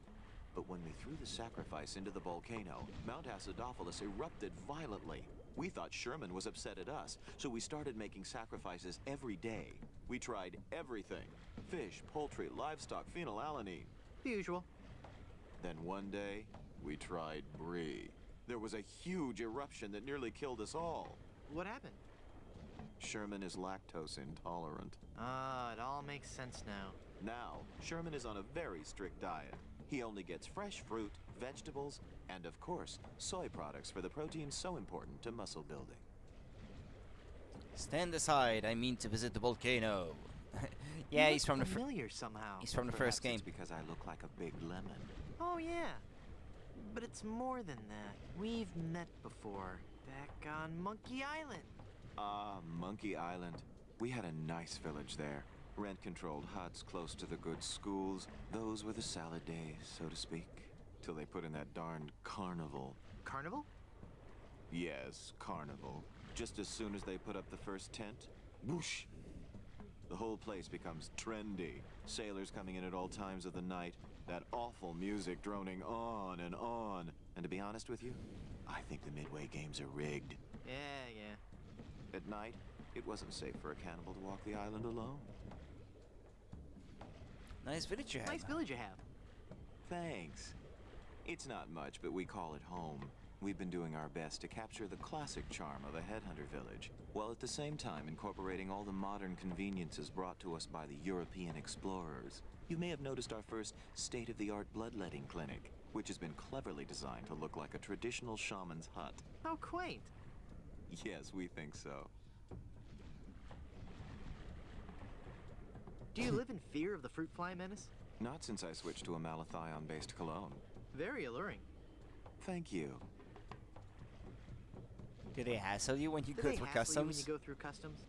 But when we threw the sacrifice into the volcano, Mount Acidophilus erupted violently. We thought Sherman was upset at us, so we started making sacrifices every day. We tried everything: fish, poultry, livestock, phenylalanine. The usual. Then one day, we tried brie. There was a huge eruption that nearly killed us all. What happened? Sherman is lactose intolerant. Ah, it all makes sense now. Now, Sherman is on a very strict diet. He only gets fresh fruit, vegetables, and of course, soy products for the protein so important to muscle building. Stand aside, I mean to visit the volcano. Yeah, You he's look from the familiar somehow. he's from the Perhaps first game. it's because I look like a big lemon. Oh yeah. But it's more than that. We've met before. Back on Monkey Island. Ah, Monkey Island. We had a nice village there. Rent-controlled huts close to the good schools. Those were the salad days, so to speak. Till they put in that darned carnival. Carnival? Yes, carnival. Just as soon as they put up the first tent, whoosh! The whole place becomes trendy. Sailors coming in at all times of the night. That awful music droning on and on. And to be honest with you, I think the Midway games are rigged. Yeah. At night, it wasn't safe for a cannibal to walk the island alone. Nice village you have. Nice village you have. Thanks. It's not much, but we call it home. We've been doing our best to capture the classic charm of a headhunter village, while at the same time incorporating all the modern conveniences brought to us by the European explorers. You may have noticed our first state-of-the-art bloodletting clinic, which has been cleverly designed to look like a traditional shaman's hut. How quaint. Yes, we think so. Do you live in fear of the fruit fly menace? Not since I switched to a malathion-based cologne. Very alluring. Thank you. Do they hassle you when you Do go they through hassle you when customs? you go through customs?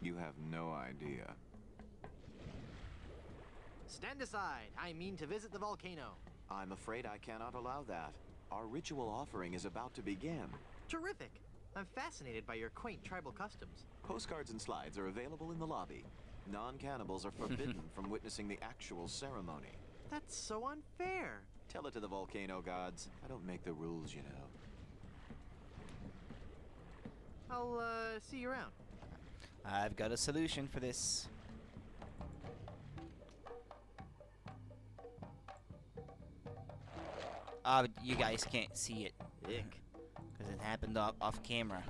You have no idea. Stand aside. I mean to visit the volcano. I'm afraid I cannot allow that. Our ritual offering is about to begin. Terrific. I'm fascinated by your quaint tribal customs. Postcards and slides are available in the lobby. Non-cannibals are forbidden from witnessing the actual ceremony. That's so unfair. Tell it to the volcano gods. I don't make the rules, you know. I'll, see you around. I've got a solution for this. Ah, but you guys can't see it. Ick. Because it happened off camera.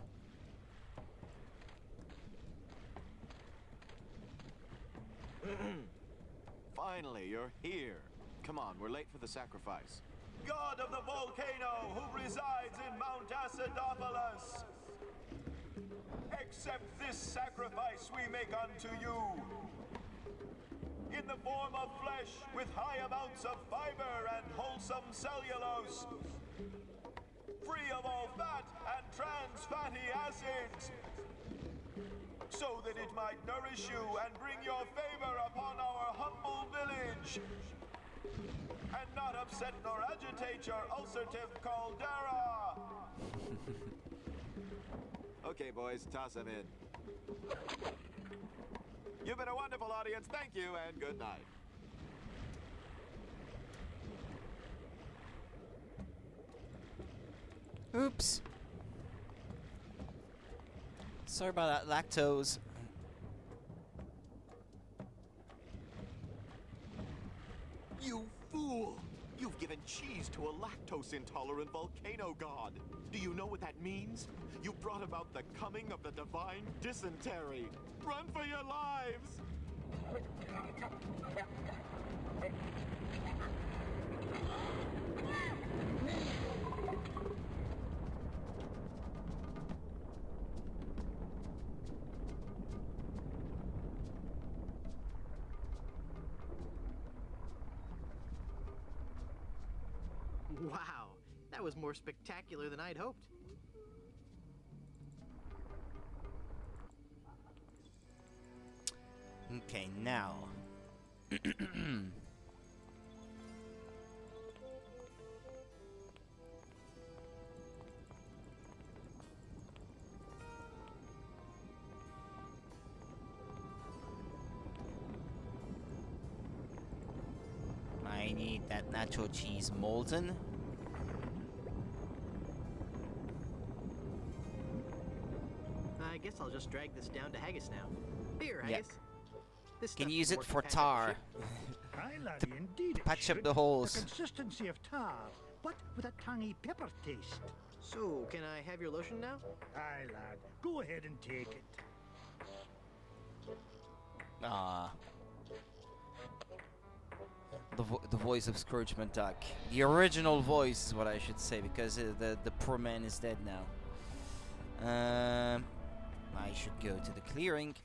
Finally, you're here. Come on, we're late for the sacrifice. God of the volcano who resides in Mount Acidophilus, accept this sacrifice we make unto you. In the form of flesh with high amounts of fiber and wholesome cellulose, free of all fat and trans fatty acids, so that it might nourish you and bring your favor upon our humble village. And not upset nor agitate your ulcerative caldera. Okay, boys, toss them in. You've been a wonderful audience. Thank you, and good night. Oops. Sorry about that lactose. You fool! You've given cheese to a lactose-intolerant volcano god. Do you know what that means? You brought about the coming of the divine dysentery. Run for your lives! Wow, that was more spectacular than I'd hoped. Okay, now. I need that nacho cheese molten. I guess I'll just drag this down to Haggis now. Here, Yeah. Haggis. This Can stuff's use it more for to patch up the tar. ship. Aye, laddie, indeed it Patch up should. the holes. The consistency of tar, but with a tangy pepper taste. So, can I have your lotion now? Aye, lad, go ahead and take it. Ah. The voice of Scrooge McDuck. The original voice is what I should say, because the poor man is dead now. I should go to the clearing.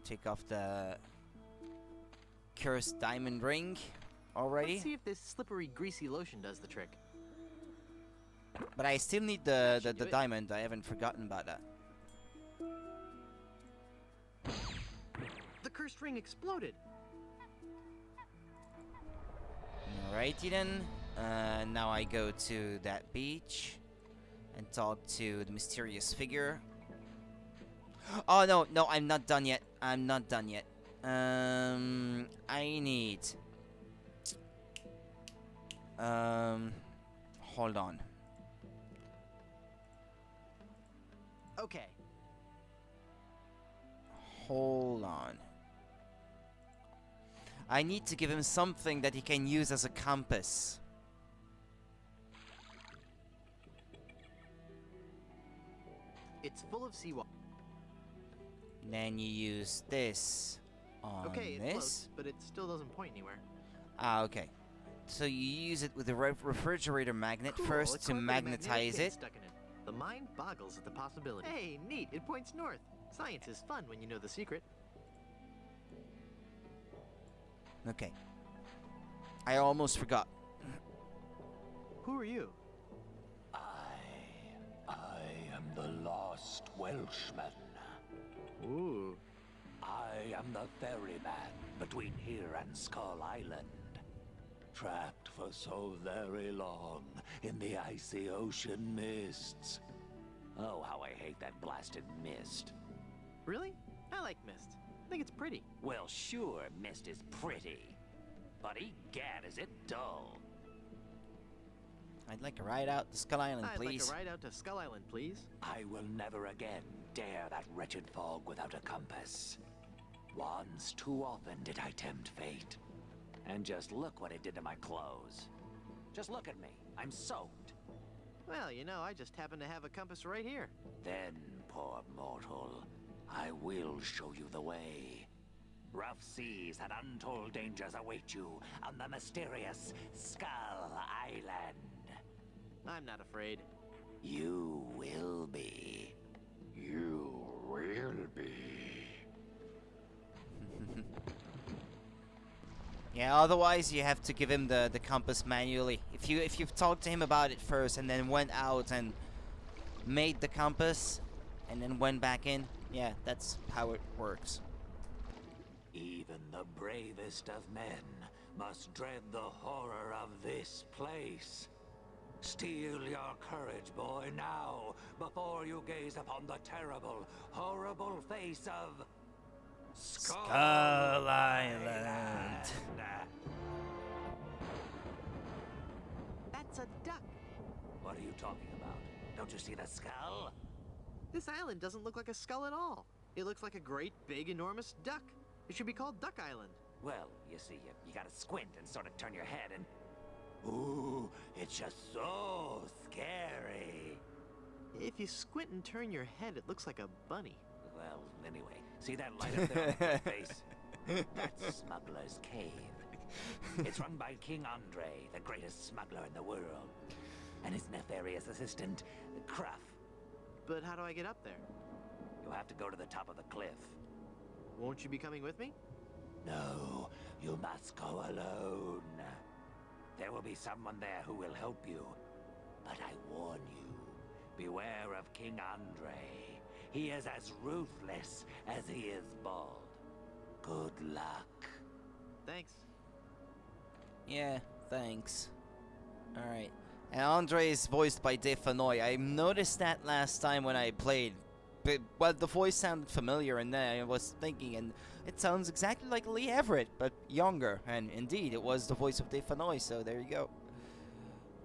Take off the cursed diamond ring already. Let's see if this slippery, greasy lotion does the trick. But I still need Should the do it. diamond. I haven't forgotten about that. The cursed ring exploded. Alrighty then. Now I go to that beach and talk to the mysterious figure. Oh no, I'm not done yet. I'm not done yet. I need. Hold on. Okay. Hold on. I need to give him something that he can use as a compass. It's full of seawater. Then you use this on Okay, it this. floats, but it still doesn't point anywhere. Ah, okay. So you use it with the refrigerator magnet Cool, first it's to got a little magnetic magnetize pin it. Stuck in it. The mind boggles at the possibility. Hey, neat! It points north. Science is fun when you know the secret. Okay. I almost forgot. Who are you? I am the lost Welshman. Ooh. I am the ferryman between here and Skull Island. Trapped for so very long in the icy ocean mists. Oh, how I hate that blasted mist. Really? I like mist. I think it's pretty. Well, sure, mist is pretty. But egad, is it dull. I'd like a ride out to Skull Island, I'd please. like a ride out to Skull Island, please. I will never again dare that wretched fog without a compass. Once too often did I tempt fate. And just look what it did to my clothes. Just look at me. I'm soaked. Well, you know, I just happen to have a compass right here. Then, poor mortal, I will show you the way. Rough seas and untold dangers await you on the mysterious Skull Island. I'm not afraid. You will be. You will be. Yeah, otherwise you have to give him the compass manually. If you've talked to him about it first and then went out and made the compass and then went back in, yeah, that's how it works. Even the bravest of men must dread the horror of this place. Steel your courage, boy, now, before you gaze upon the terrible, horrible face of Skull Island. That's a duck. What are you talking about? Don't you see the skull? This island doesn't look like a skull at all. It looks like a great, big, enormous duck. It should be called Duck Island. Well, you see, you gotta squint and sort of turn your head and... Ooh, it's just so scary. If you squint and turn your head, it looks like a bunny. Well, anyway, see that light up there on the face? That's Smuggler's Cave. It's run by King Andre, the greatest smuggler in the world, and his nefarious assistant, Cruff. But how do I get up there? You'll have to go to the top of the cliff. Won't you be coming with me? No, you must go alone. There will be someone there who will help you. But I warn you, beware of King Andre. He is as ruthless as he is bald. Good luck. Thanks. Yeah, thanks. Alright. And Andre is voiced by Dave Fanoy. I noticed that last time when I played. But, well, the voice sounded familiar, and then I was thinking, and it sounds exactly like Lee Everett, but younger. And indeed, it was the voice of Dave Fanoy, so there you go.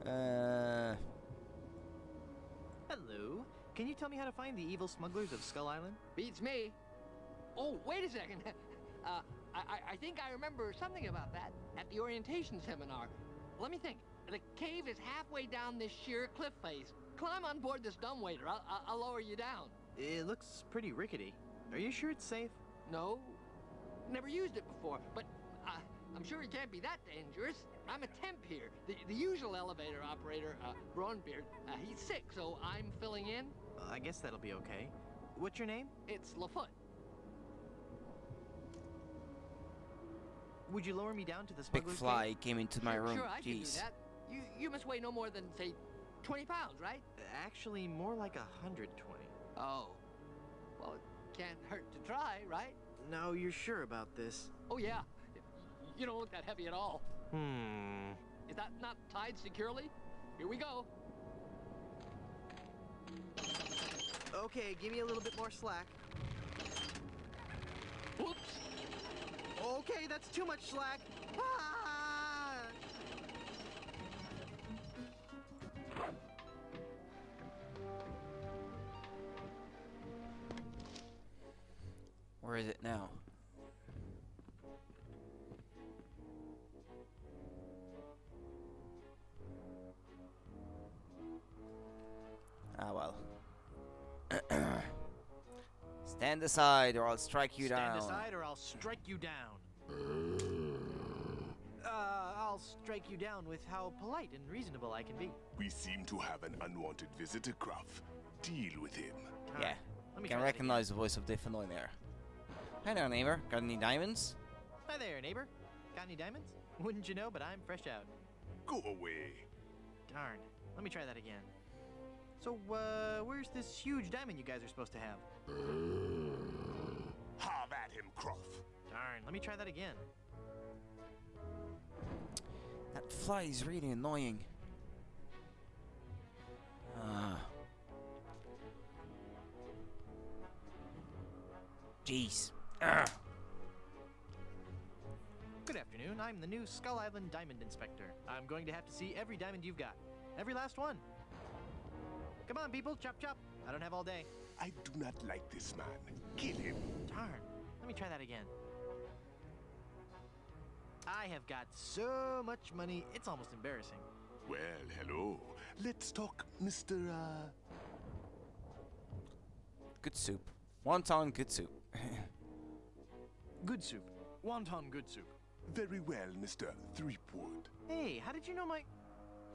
Hello. Can you tell me how to find the evil smugglers of Skull Island? Beats me. Oh, wait a second. I think I remember something about that at the orientation seminar. Let me think. The cave is halfway down this sheer cliff face. Climb on board this dumbwaiter. I'll lower you down. It looks pretty rickety. Are you sure it's safe? No. Never used it before, but I'm sure it can't be that dangerous. I'm a temp here. The usual elevator operator, Braunbeard, he's sick, so I'm filling in. I guess that'll be okay. What's your name? It's LaFoot. Would you lower me down to the Big smuggler's fly cave? came into my room. Sure, I can do Jeez. that. You must weigh no more than, say, 20 pounds, right? Actually, more like 120. Oh. Well, it can't hurt to try, right? No, you're sure about this? Oh, yeah. You don't look that heavy at all. Is that not tied securely? Here we go. Okay, give me a little bit more slack. Whoops. Okay, that's too much slack. Ah! Where is it now? Ah, well. Stand aside or I'll strike you down. Stand aside or I'll strike you down. I'll strike you down with how polite and reasonable I can be. We seem to have an unwanted visitor, Gruff. Deal with him. Yeah. Let me Can try that recognize the voice of Dave Fanoy there. Hi there, neighbor. Got any diamonds? Hi there, neighbor. Got any diamonds? Wouldn't you know, but I'm fresh out. Go away. Darn. Let me try that again. So, where's this huge diamond you guys are supposed to have? Have at him, Gruff. Darn. Let me try that again. That fly is really annoying. Jeez. Good afternoon. I'm the new Skull Island Diamond Inspector. I'm going to have to see every diamond you've got. Every last one. Come on, people. Chop, chop. I don't have all day. I do not like this man. Kill him. Darn. Let me try that again. I have got so much money, it's almost embarrassing. Well, hello. Let's talk, Mr. Good soup. Wonton good soup. Good soup. Wonton good soup. Very well, Mr. Threepwood. Hey, how did you know my...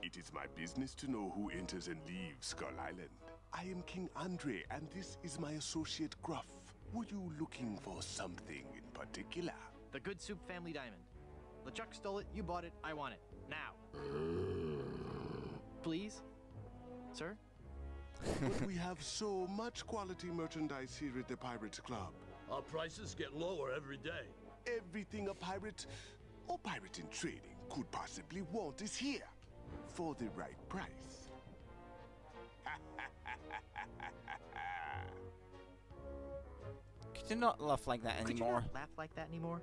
It is my business to know who enters and leaves Skull Island. I am King Andre, and this is my associate Gruff. Were you looking for something in particular? The Good Soup Family Diamond. LeChuck stole it, you bought it, I want it. Now. Please? Sir? But we have so much quality merchandise here at the Pirate Club. Our prices get lower every day. Everything a pirate or pirate in trading could possibly want is here, for the right price. Could you not laugh like that Could you anymore? not laugh like that anymore?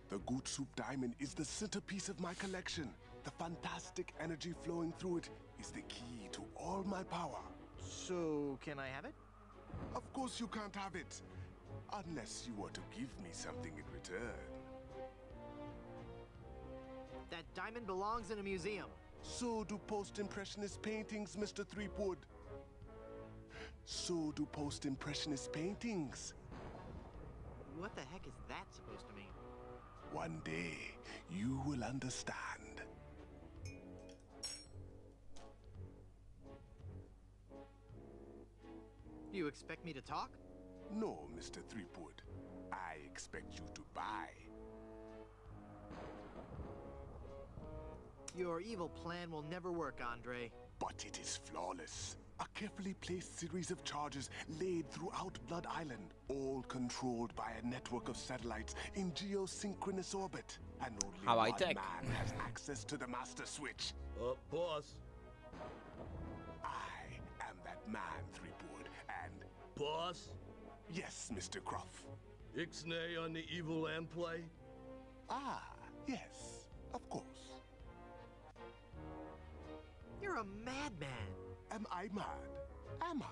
The Good Soup Diamond is the centerpiece of my collection. The fantastic energy flowing through it is the key to all my power. So, can I have it? Of course you can't have it, unless you were to give me something in return. That diamond belongs in a museum. So do post-impressionist paintings, Mr. Threepwood. So do post-impressionist paintings. What the heck is that supposed to mean? One day, you will understand. You expect me to talk? No, Mr. Threepwood. I expect you to buy. Your evil plan will never work, Andre. But it is flawless. A carefully placed series of charges laid throughout Blood Island, all controlled by a network of satellites in geosynchronous orbit. And only How one high-tech. man has access to the master switch. Boss. I am that man, Threepwood, and... Boss? Yes, Mr. Croft. Ixnay on the evil land play? Ah, yes, of course. You're a madman. Am I mad? Am I?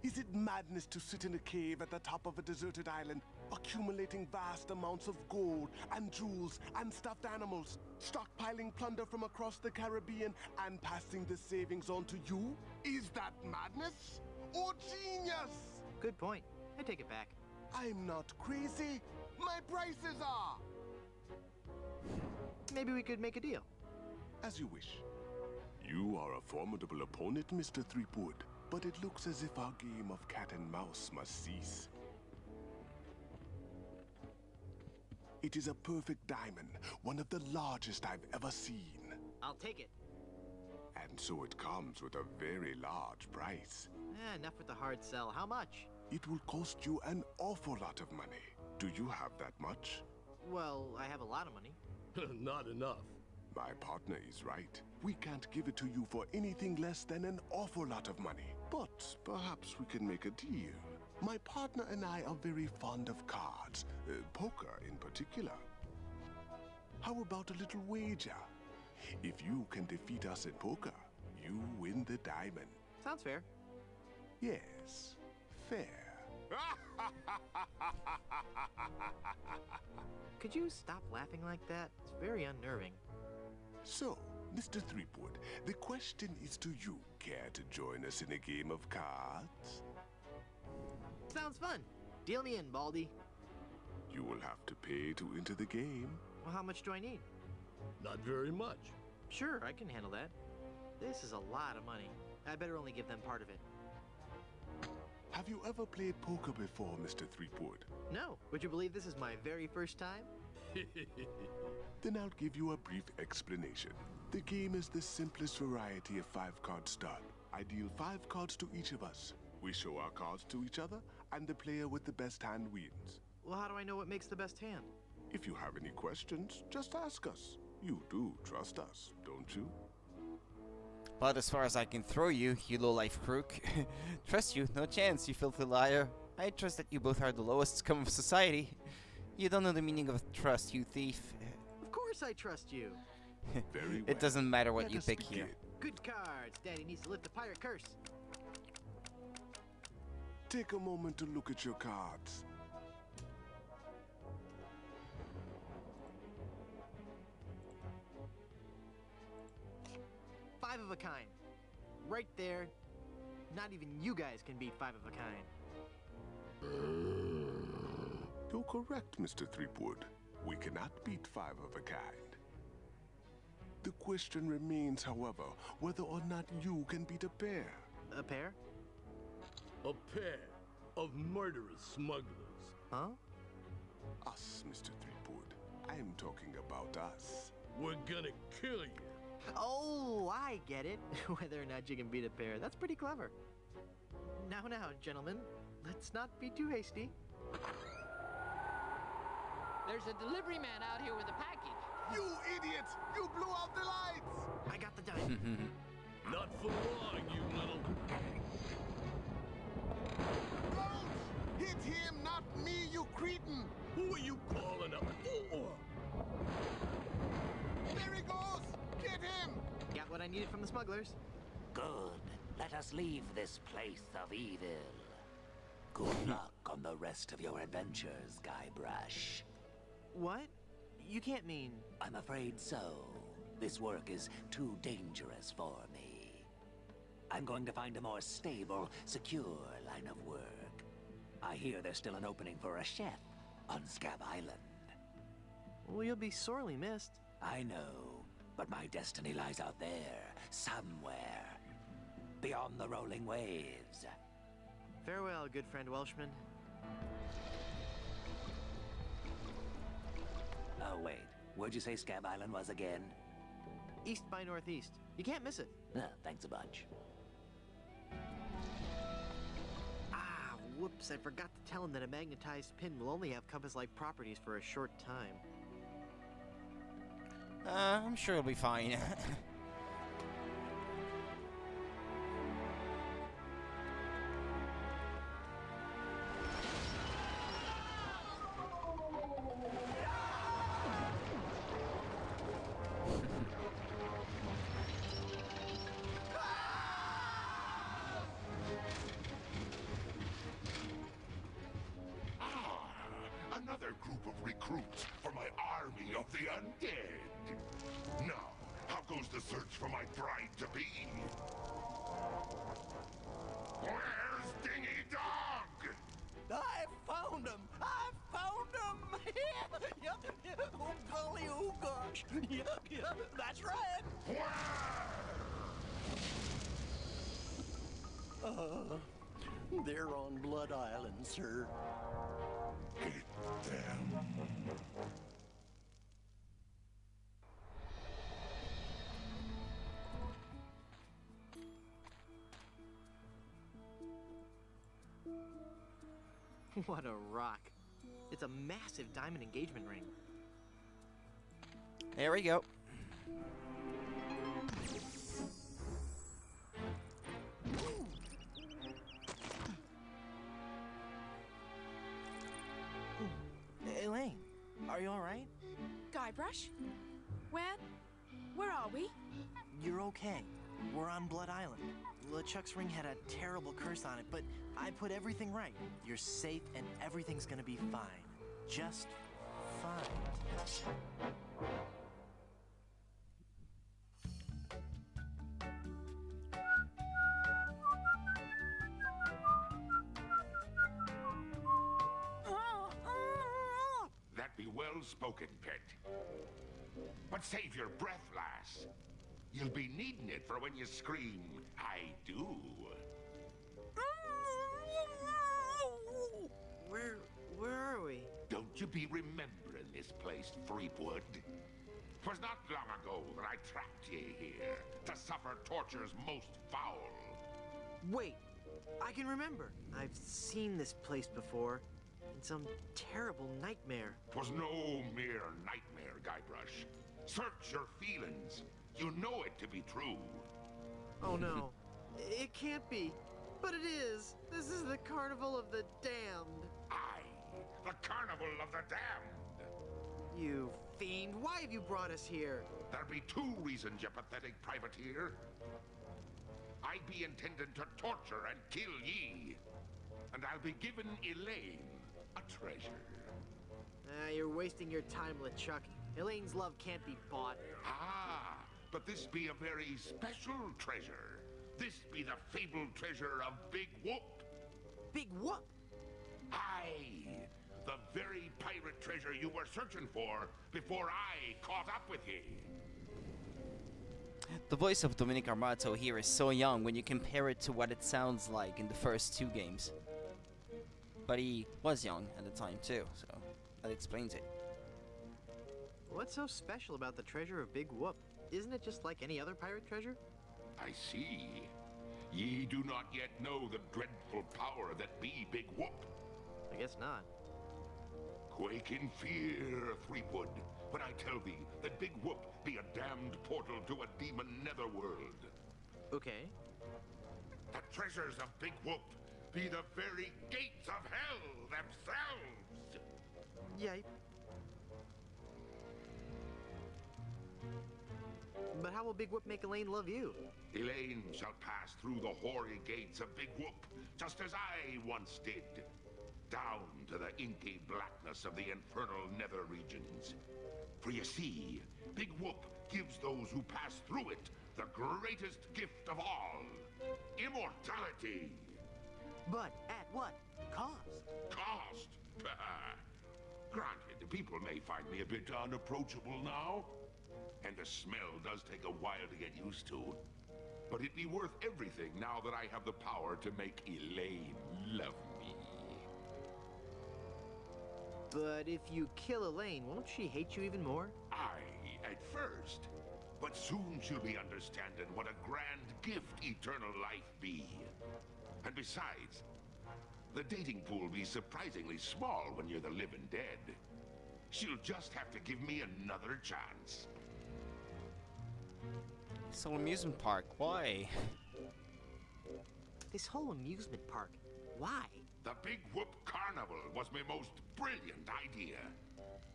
Is it madness to sit in a cave at the top of a deserted island, accumulating vast amounts of gold and jewels and stuffed animals, stockpiling plunder from across the Caribbean and passing the savings on to you? Is that madness or genius? Good point. I take it back. I'm not crazy. My prices are. Maybe we could make a deal. As you wish. You are a formidable opponent, Mr. Threepwood, but it looks as if our game of cat and mouse must cease. It is a perfect diamond, one of the largest I've ever seen. I'll take it. And so it comes with a very large price. Enough with the hard sell. How much? It will cost you an awful lot of money. Do you have that much? Well, I have a lot of money. Not enough. My partner is right. We can't give it to you for anything less than an awful lot of money. But perhaps we can make a deal. My partner and I are very fond of cards, poker in particular. How about a little wager? If you can defeat us at poker, you win the diamond. Sounds fair. Yes, fair. Could you stop laughing like that? It's very unnerving. So, Mr. Threepwood, the question is to you. Care to join us in a game of cards? Sounds fun. Deal me in, Baldy. You will have to pay to enter the game. Well, how much do I need? Not very much. Sure, I can handle that. This is a lot of money. I better only give them part of it. Have you ever played poker before, Mr. Threepwood? No. Would you believe this is my very first time? Then I'll give you a brief explanation. The game is the simplest variety of 5-card stud. I deal 5 cards to each of us. We show our cards to each other, and the player with the best hand wins. Well, how do I know what makes the best hand? If you have any questions, just ask us. You do trust us, don't you? But as far as I can throw you, you low-life crook. Trust you, no chance, you filthy liar. I trust that you both are the lowest scum of society. You don't know the meaning of trust, you thief. Of course I trust you. Very well. It doesn't matter what Let you us pick begin. here. Good cards. Daddy needs to lift the pirate curse. Take a moment to look at your cards. Five of a kind. Right there. Not even you guys can beat 5 of a kind. You're correct, Mr. Threepwood. We cannot beat 5 of a kind. The question remains, however, whether or not you can beat a pair. A pair? A pair of murderous smugglers. Huh? Us, Mr. Threepwood. I'm talking about us. We're gonna kill you. Oh, I get it. Whether or not you can beat a pair. That's pretty clever. Now, gentlemen, let's not be too hasty. There's a delivery man out here with a package. You idiot! You blew out the lights! I got the diamond. Not for long, you little... Don't! Hit him, not me, you cretin! Who are you calling a... There he goes! Get him! Got what I needed from the smugglers. Good. Let us leave this place of evil. Good luck on the rest of your adventures, Guybrush. What? You can't mean... I'm afraid so. This work is too dangerous for me. I'm going to find a more stable, secure line of work. I hear there's still an opening for a chef on Scab Island. Well, you'll be sorely missed. I know, but my destiny lies out there, somewhere. Beyond the rolling waves. Farewell, good friend Welshman. Oh, wait. Where'd you say Scab Island was again? East by northeast. You can't miss it. Thanks a bunch. Ah, whoops. I forgot to tell him that a magnetized pin will only have compass-like properties for a short time. I'm sure it'll be fine. Another group of recruits for my army of the undead. Now, how goes the search for my bride-to-be? Where's Dingy Dog? I found him! I found him! Oh, golly, oh, gosh. Yeah, that's right. They're on Blood Island, sir. Get them. What a rock. It's a massive diamond engagement ring. There we go. Elaine, are you alright? Guybrush? Where are we? You're okay. We're on Blood Island. LeChuck's ring had a terrible curse on it, but I put everything right. You're safe and everything's gonna be fine. Just fine. That be well spoken, pet. But save your breath, lass. You'll be needing it for when you scream, I do. Where are we? Don't you be remembering this place, Threepwood? 'Twas not long ago that I trapped ye here to suffer tortures most foul. Wait, I can remember. I've seen this place before. In some terrible nightmare. 'Twas no mere nightmare, Guybrush. Search your feelings. You know it to be true. Oh no, it can't be. But it is. This is the Carnival of the Damned. Aye, the Carnival of the Damned. You fiend, why have you brought us here? There be two reasons, you pathetic privateer. I be intending to torture and kill ye. And I'll be giving Elaine a treasure. You're wasting your time, LeChuck. Elaine's love can't be bought. Ah, but this be a very special treasure. This be the fabled treasure of Big Whoop. Big Whoop? Aye, the very pirate treasure you were searching for before I caught up with ye. The voice of Dominic Armato here is so young when you compare it to what it sounds like in the first two games. But he was young at the time too, so that explains it. What's so special about the treasure of Big Whoop? Isn't it just like any other pirate treasure? I see. Ye do not yet know the dreadful power that be Big Whoop. I guess not. Quake in fear, Threepwood, when I tell thee that Big Whoop be a damned portal to a demon netherworld. Okay. The treasures of Big Whoop be the very gates of hell themselves! Yipe. But how will Big Whoop make Elaine love you? Elaine shall pass through the hoary gates of Big Whoop, just as I once did. Down to the inky blackness of the infernal nether regions. For you see, Big Whoop gives those who pass through it the greatest gift of all. Immortality! But at what cost? Cost? Granted, people may find me a bit unapproachable now. And the smell does take a while to get used to. But it'd be worth everything now that I have the power to make Elaine love me. But if you kill Elaine, won't she hate you even more? Aye, at first. But soon she'll be understanding what a grand gift eternal life be. And besides, the dating pool be surprisingly small when you're the living dead. She'll just have to give me another chance. This whole amusement park, why? This whole amusement park, why? The Big Whoop Carnival was my most brilliant idea.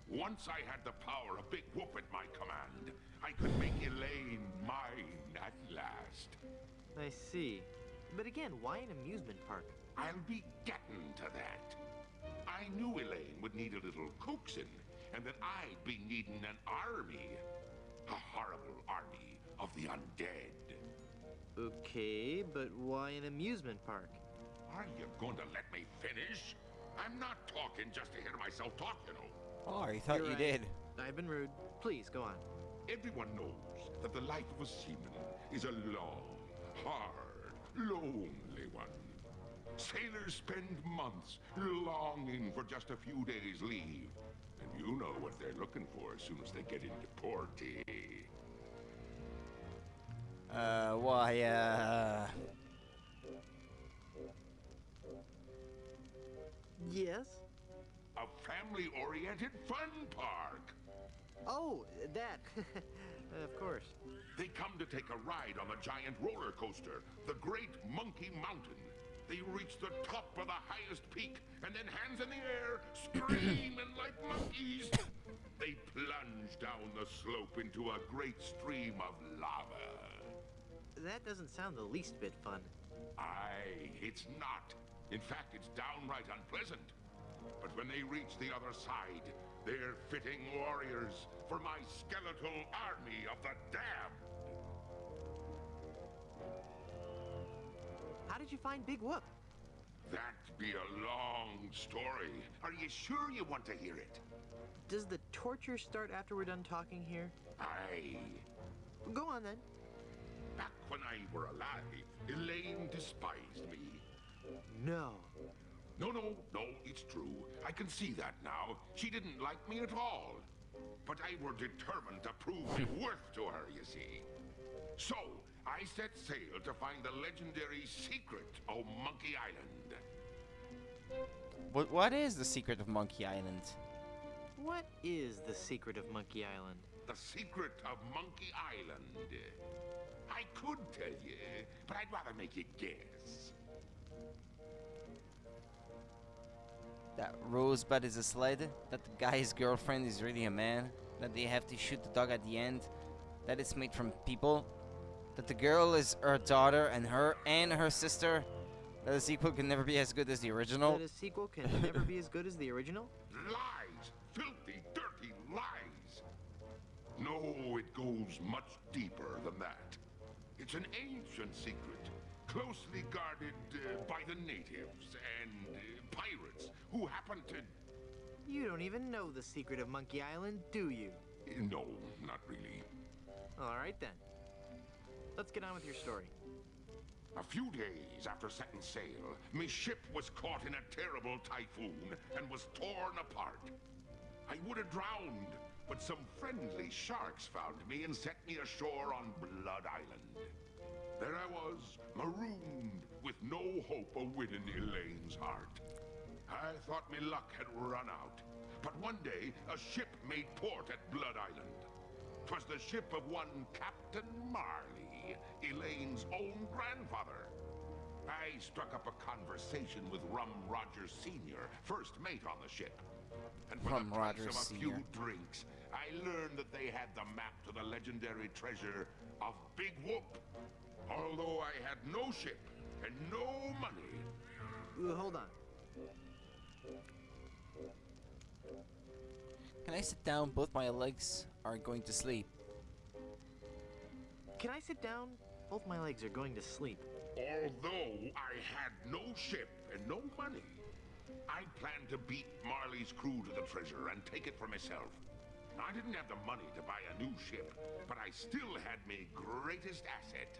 Once I had the power of Big Whoop at my command, I could make Elaine mine at last. I see. But again, why an amusement park? I'll be getting to that. I knew Elaine would need a little coaxing, and that I'd be needing an army. A horrible army of the undead. Okay, but why an amusement park? Are you going to let me finish? I'm not talking just to hear myself talk, you know. Oh, I thought You're you right. did. I've been rude. Please, go on. Everyone knows that the life of a seaman is a long, hard, lonely one. Sailors spend months longing for just a few days' leave. And you know what they're looking for as soon as they get into port, eh? Yes? A family-oriented fun park. Oh, that. Of course. They come to take a ride on the giant roller coaster, the Great Monkey Mountain. They reach the top of the highest peak, and then hands in the air, screaming like monkeys. They plunge down the slope into a great stream of lava. That doesn't sound the least bit fun. Aye, it's not. In fact, it's downright unpleasant. But when they reach the other side, they're fitting warriors for my skeletal army of the damned. How did you find Big Whoop? That'd be a long story. Are you sure you want to hear it? Does the torture start after we're done talking here? Aye. Go on then. Back when I were alive, Elaine despised me. No. No, it's true. I can see that now. She didn't like me at all. But I were determined to prove my worth to her, you see. So, I set sail to find the legendary secret of Monkey Island. What is the secret of Monkey Island? What is the secret of Monkey Island? The secret of Monkey Island. I could tell you, but I'd rather make you guess. That Rosebud is a sled? That the guy's girlfriend is really a man? That they have to shoot the dog at the end? That it's made from people? That the girl is her daughter and her sister? That a sequel can never be as good as the original? That a sequel can never be as good as the original? Lies! Filthy, dirty lies! No, it goes much deeper than that. It's an ancient secret, closely guarded by the natives and pirates who happen to... You don't even know the secret of Monkey Island, do you? No, not really. All right then. Let's get on with your story. A few days after setting sail, my ship was caught in a terrible typhoon and was torn apart. I would have drowned, but some friendly sharks found me and set me ashore on Blood Island. There I was, marooned, with no hope of winning Elaine's heart. I thought me luck had run out. But one day, a ship made port at Blood Island. 'Twas the ship of one Captain Marley, Elaine's own grandfather. I struck up a conversation with Rum Rogers Sr., first mate on the ship. And for Rum the price Rogers of a few Sr. drinks, I learned that they had the map to the legendary treasure of Big Whoop. Although I had no ship and no money. Ooh, hold on. Can I sit down? Both my legs are going to sleep. Can I sit down? Both my legs are going to sleep. Although I had no ship and no money, I planned to beat Marley's crew to the treasure and take it for myself. I didn't have the money to buy a new ship, but I still had my greatest asset.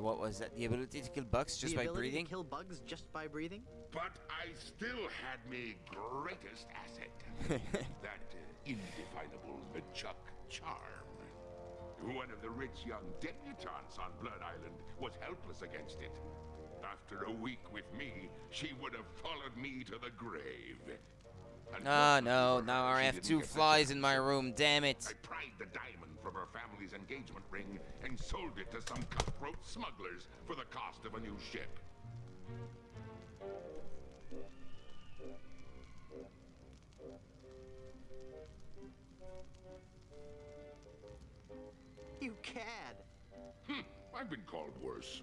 What was that? The ability to kill bugs just the by ability breathing? to kill bugs just by breathing? But I still had my greatest asset. That indefinable Chuck charm. One of the rich young debutantes on Blood Island was helpless against it. After a week with me, she would have followed me to the grave. Ah, no. Now I she have didn't 2 get the flies in chance. my room. Damn it. I pried the diamond from her family's engagement ring and sold it to some cutthroat smugglers for the cost of a new ship. You cad! I've been called worse.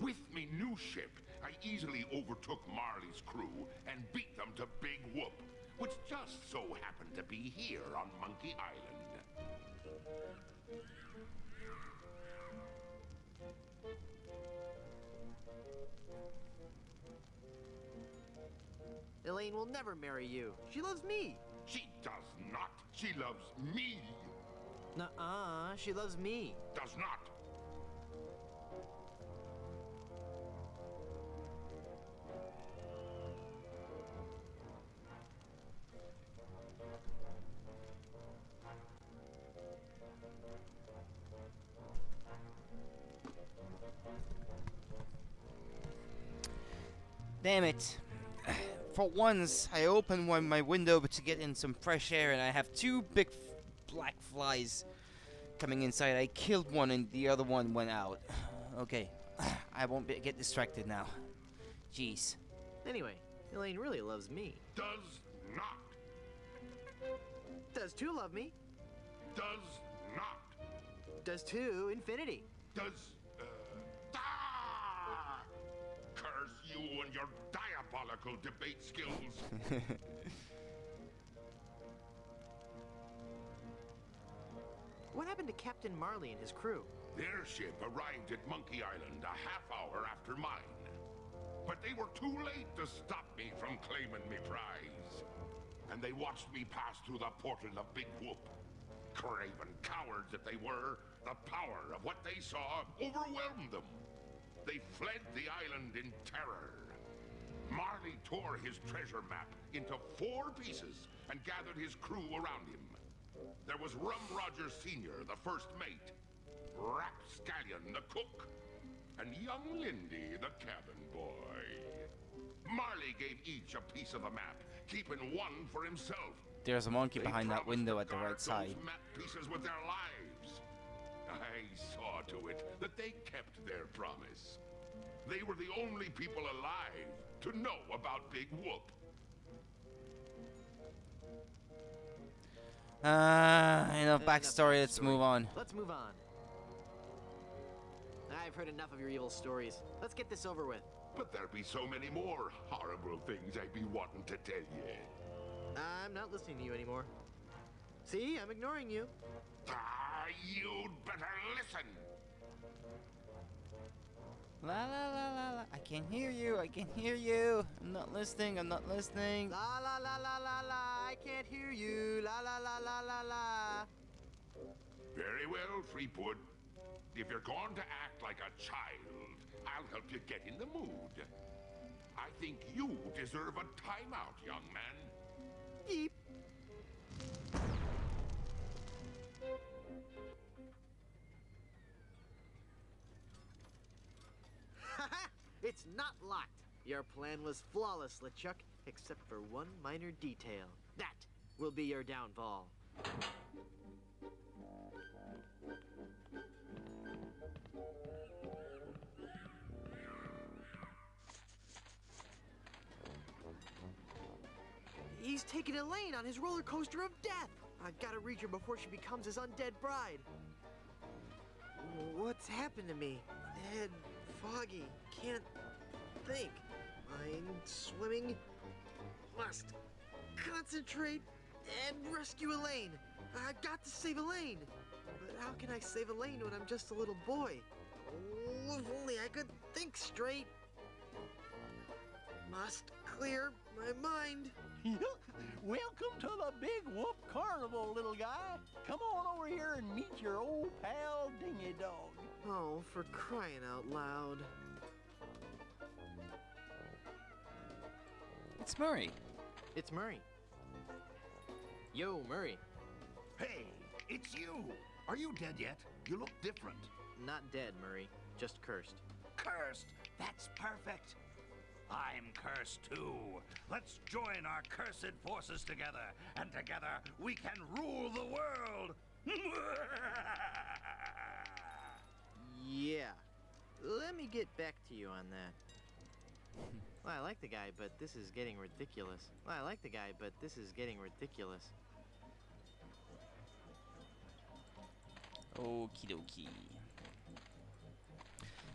With me new ship, I easily overtook Marley's crew and beat them to Big Whoop, which just so happened to be here on Monkey Island. Elaine will never marry you. She loves me. She does not. She loves me. Nuh-uh, she loves me. Does not. Damn it. For once, I opened my window to get in some fresh air, and I have 2 big black flies coming inside. I killed one, and the other one went out. Okay, I won't get distracted now. Jeez. Anyway, Elaine really loves me. Does not. Does 2 love me? Does not. Does 2 infinity? Does, curse you and your diabolical debate skills. What happened to Captain Marley and his crew? Their ship arrived at Monkey Island a half hour after mine. But they were too late to stop me from claiming me prize. And they watched me pass through the portal of Big Whoop. Craven cowards that they were, the power of what they saw overwhelmed them. They fled the island in terror. Marley tore his treasure map into 4 pieces and gathered his crew around him. There was Rum Rogers Sr., the first mate, Rapscallion, the cook, and young Lindy, the cabin boy. Marley gave each a piece of the map, keeping one for himself. There's a monkey They behind that promised window to at the guard right side. those map pieces with their lives. I saw to it that they kept their promise. They were the only people alive to know about Big Whoop. Enough backstory. Let's move on. Let's move on. I've heard enough of your evil stories. Let's get this over with. But there be so many more horrible things I be wanting to tell you. I'm not listening to you anymore. See, I'm ignoring you. You'd better listen. La la la la la. I can hear you. I can hear you. I'm not listening. I'm not listening. La la la la la la. I can't hear you. La la la la la la. Very well, Threepwood. If you're going to act like a child, I'll help you get in the mood. I think you deserve a timeout, young man. Beep. It's not locked. Your plan was flawless, LeChuck, except for one minor detail. That will be your downfall. He's taking Elaine on his roller coaster of death. I've got to reach her before she becomes his undead bride. What's happened to me? Head foggy. Can't think. Mind swimming. Must concentrate and rescue Elaine. I've got to save Elaine. But how can I save Elaine when I'm just a little boy? Oh, if only I could think straight. Must clear my mind. Welcome to the Big Whoop Carnival, little guy. Come on over here and meet your old pal, Dingy Dog. Oh, for crying out loud. It's Murray. It's Murray. Yo, Murray. Hey, it's you. Are you dead yet? You look different. Not dead, Murray. Just cursed. Cursed? That's perfect. I'm cursed too. Let's join our cursed forces together, and together we can rule the world. Yeah. Let me get back to you on that. Well, I like the guy, but this is getting ridiculous. Okie dokie.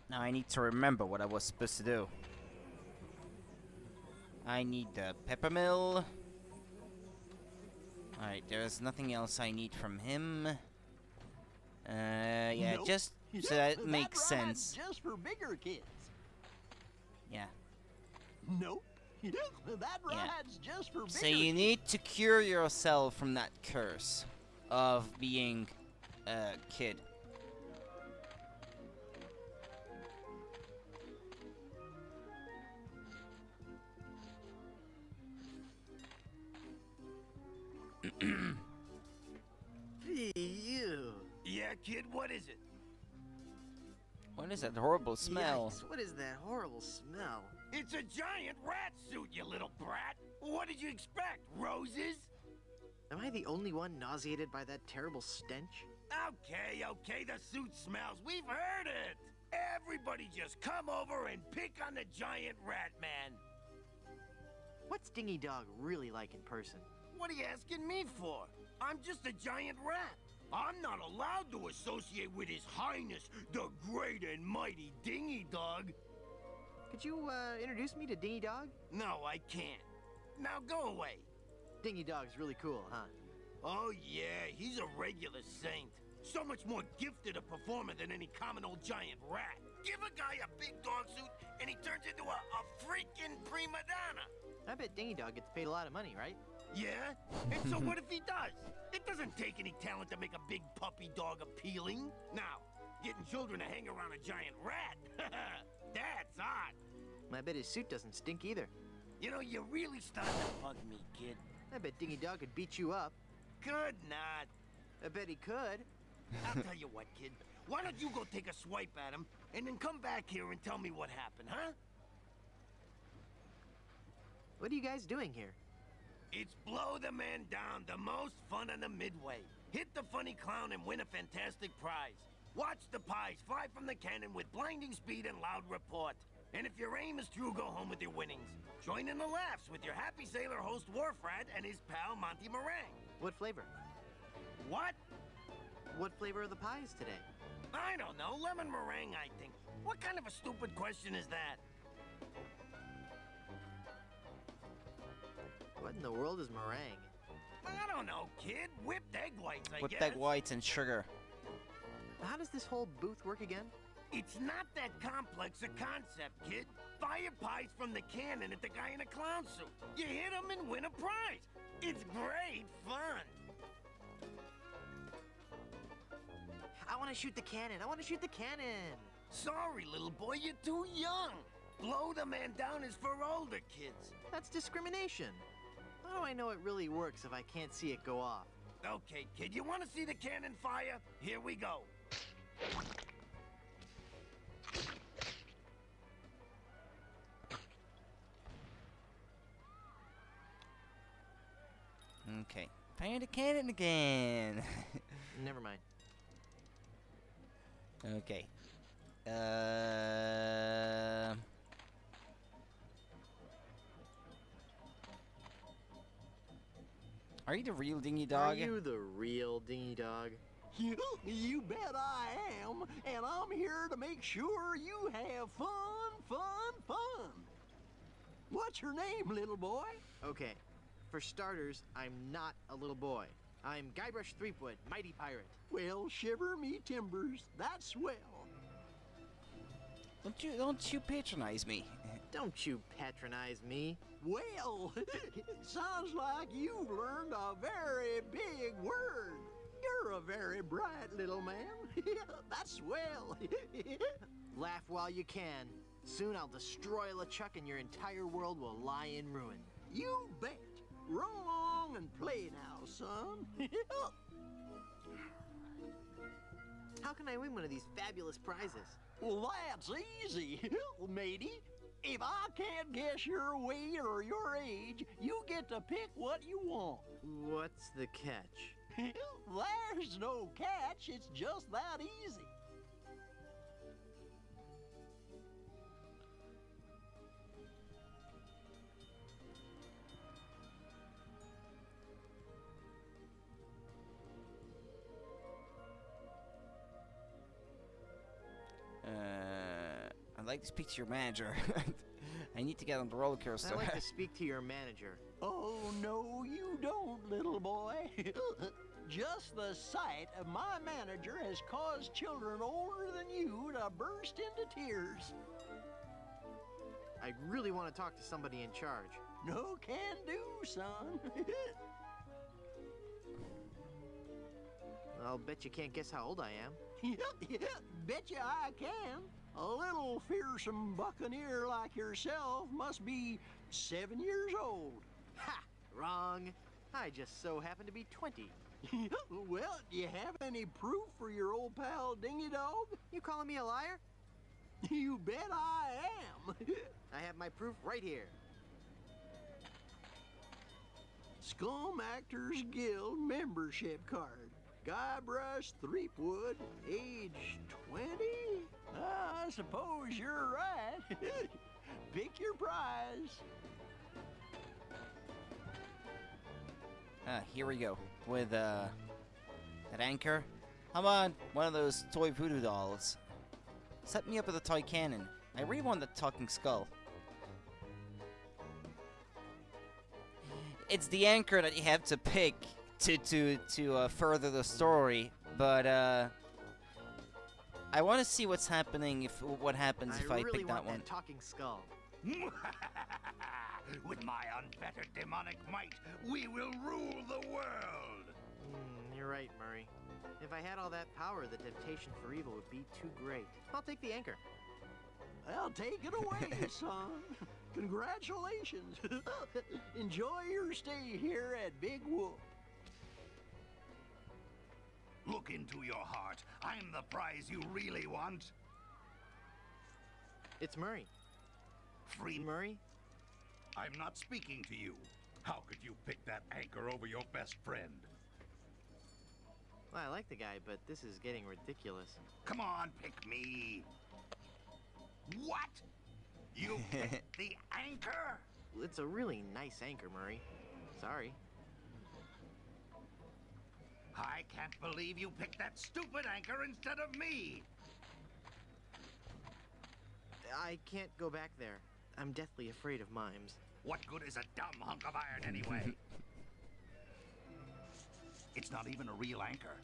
Now I need to remember what I was supposed to do. I need the peppermill. Alright, there's nothing else I need from him. Yeah, Nope. just so that makes ride's sense. Just for bigger kids. Yeah. Nope. That ride's just for bigger So you need to cure yourself from that curse of being a kid. Ew. Yeah, kid, what is it? What is that horrible smell? Yikes, what is that horrible smell? It's a giant rat suit, you little brat. What did you expect, roses? Am I the only one nauseated by that terrible stench? Okay, the suit smells. We've heard it. Everybody just come over and pick on the giant rat man. What's Dingy Dog really like in person? What are you asking me for? I'm just a giant rat. I'm not allowed to associate with His Highness, the great and mighty Dingy Dog. Could you, introduce me to Dingy Dog? No, I can't. Now go away. Dingy Dog's really cool, huh? Oh yeah, he's a regular saint. So much more gifted a performer than any common old giant rat. Give a guy a big dog suit and he turns into a freaking prima donna. I bet Dingy Dog gets paid a lot of money, right? Yeah? And so what if he does? It doesn't take any talent to make a big puppy dog appealing. Now, getting children to hang around a giant rat, that's odd. I bet his suit doesn't stink either. You know, you're really starting to bug me, kid. I bet Dingy Dog could beat you up. Could not. I bet he could. I'll tell you what, kid. Why don't you go take a swipe at him, and then come back here and tell me what happened, huh? What are you guys doing here? It's Blow the Man Down, the most fun on the Midway. Hit the funny clown and win a fantastic prize. Watch the pies fly from the cannon with blinding speed and loud report. And if your aim is true, go home with your winnings. Join in the laughs with your happy sailor host Wharfrat and his pal Monty Meringue. What flavor? What? What flavor are the pies today? I don't know. Lemon meringue, I think. What kind of a stupid question is that? What in the world is meringue? I don't know, kid. Whipped egg whites, I With guess. egg whites and sugar. How does this whole booth work again? It's not that complex a concept, kid. Fire pies from the cannon at the guy in a clown suit. You hit him and win a prize. It's great fun. I want to shoot the cannon. Sorry, little boy, you're too young. Blow the Man Down is for older kids. That's discrimination. How do I know it really works if I can't see it go off? Okay, kid, you want to see the cannon fire? Here we go. Okay. Fire the cannon again. Never mind. Okay. Are you the real dingy dog? Are you the real dingy dog? You bet I am, and I'm here to make sure you have fun. What's your name, little boy? Okay, for starters, I'm not a little boy. I'm Guybrush Threepwood, mighty pirate. Well, shiver me timbers, that's swell. Don't you patronize me. Don't you patronize me. Well, sounds like you've learned a very big word. You're a very bright little man. That's swell. Laugh while you can. Soon I'll destroy LeChuck and your entire world will lie in ruin. You bet. Run along and play now, son. How can I win one of these fabulous prizes? Well, that's easy, matey. If I can't guess your weight or your age, you get to pick what you want. What's the catch? There's no catch, it's just that easy. I'd like to speak to your manager. I need to get on the roller coaster. I'd like to speak to your manager. Oh, no, you don't, little boy. Just the sight of my manager has caused children older than you to burst into tears. I really want to talk to somebody in charge. No can do, son. I'll bet you can't guess how old I am. Betcha I can. A little fearsome buccaneer like yourself must be 7 years old. Ha! Wrong. I just so happen to be 20. Well, do you have any proof for your old pal Dingy Dog? You calling me a liar? You bet I am. I have my proof right here. Scum Actors Guild membership card. Guybrush Threepwood, age 20? I suppose you're right. Pick your prize. Here we go. With, that anchor. Come on, one of those toy voodoo dolls. Set me up with a toy cannon. I really want the talking skull. It's the anchor that you have to pick to further the story, but I want to see what's happening what happens if I really pick that want one. That talking skull. With my unfettered demonic might, we will rule the world. You're right, Murray. If I had all that power, the temptation for evil would be too great. I'll take the anchor. Well, take it away, son. Congratulations. Enjoy your stay here at Big Whoop. Look into your heart. I'm the prize you really want. It's Murray. Free Murray? I'm not speaking to you. How could you pick that anchor over your best friend? Well, I like the guy, but this is getting ridiculous. Come on, pick me. What? You picked the anchor? It's a really nice anchor, Murray. Sorry. I can't believe you picked that stupid anchor instead of me. I can't go back there. I'm deathly afraid of mimes. What good is a dumb hunk of iron anyway? It's not even a real anchor.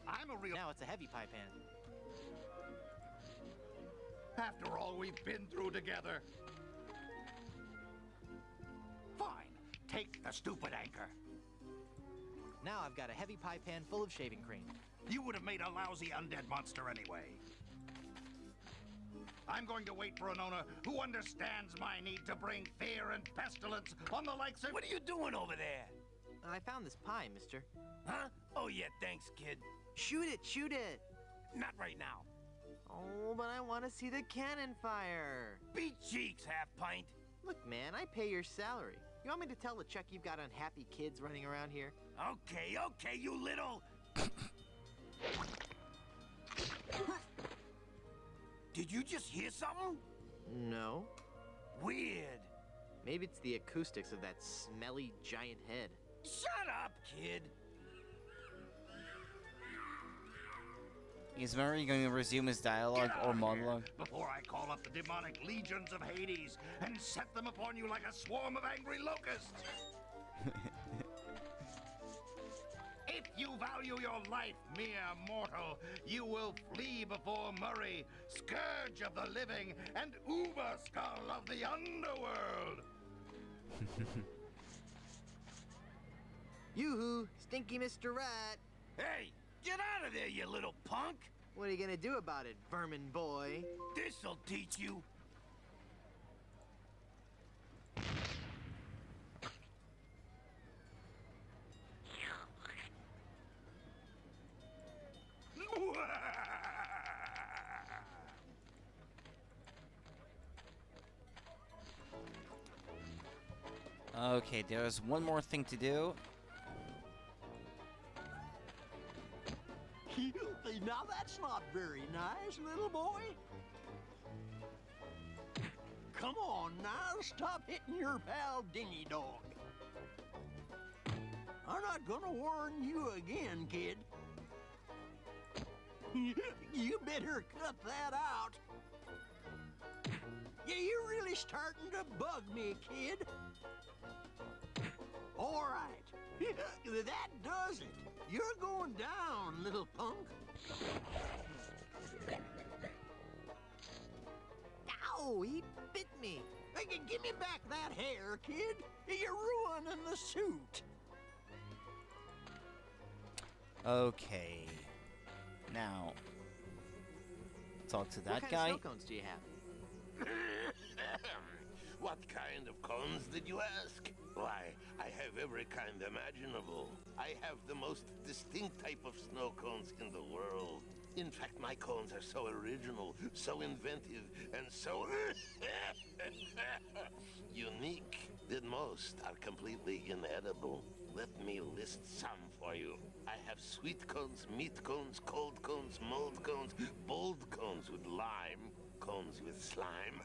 I'm a real... Now it's a heavy pie pan. After all we've been through together. Fine. Take the stupid anchor. Now I've got a heavy pie pan full of shaving cream. You would have made a lousy undead monster anyway. I'm going to wait for an owner who understands my need to bring fear and pestilence on the likes of... What are you doing over there? I found this pie, mister. Huh? Oh, yeah, thanks, kid. Shoot it, shoot it! Not right now. Oh, but I want to see the cannon fire. Beat cheeks, half pint. Look, man, I pay your salary. You want me to tell the Chuck you've got unhappy kids running around here? Okay, okay, you little... Did you just hear something? No. Weird. Maybe it's the acoustics of that smelly giant head. Shut up, kid. Is Murray going to resume his dialogue or monologue? Before I call up the demonic legions of Hades and set them upon you like a swarm of angry locusts. If you value your life, mere mortal, you will flee before Murray, scourge of the living and uber skull of the underworld. Yoo-hoo, stinky Mr. Rat. Hey, get out of there, you little punk. What are you gonna do about it, vermin boy? This'll teach you. Okay, there's one more thing to do. Now that's not very nice, little boy. Come on now, stop hitting your pal Dingy Dog. I'm not gonna warn you again, kid. You better cut that out. Yeah, you're really starting to bug me, kid. All right, that does it. You're going down, little punk. Ow, he bit me. Hey, give me back that hair, kid. You're ruining the suit. Okay. Now, talk to that what kind guy. Of snow cones do you have? What kind of cones did you ask? Why, I have every kind imaginable. I have the most distinct type of snow cones in the world. In fact, my cones are so original, so inventive, and so unique that most are completely inedible. Let me list some for you. I have sweet cones, meat cones, cold cones, mold cones, bold cones with lime, cones with slime,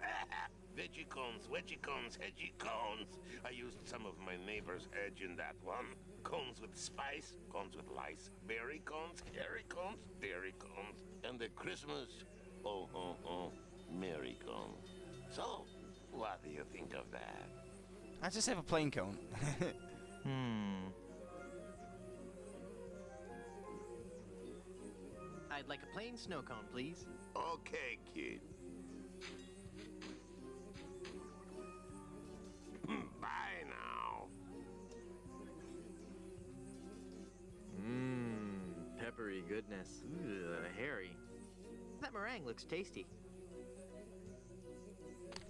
veggie cones, wedgie cones, hedgy cones. I used some of my neighbor's edge in that one. Cones with spice, cones with lice, berry cones, hairy cones, dairy cones, and the Christmas, merry cones. So, what do you think of that? I just have a plain cone. I'd like a plain snow cone, please. Okay, kid. Bye now. Peppery goodness. Hairy. That meringue looks tasty.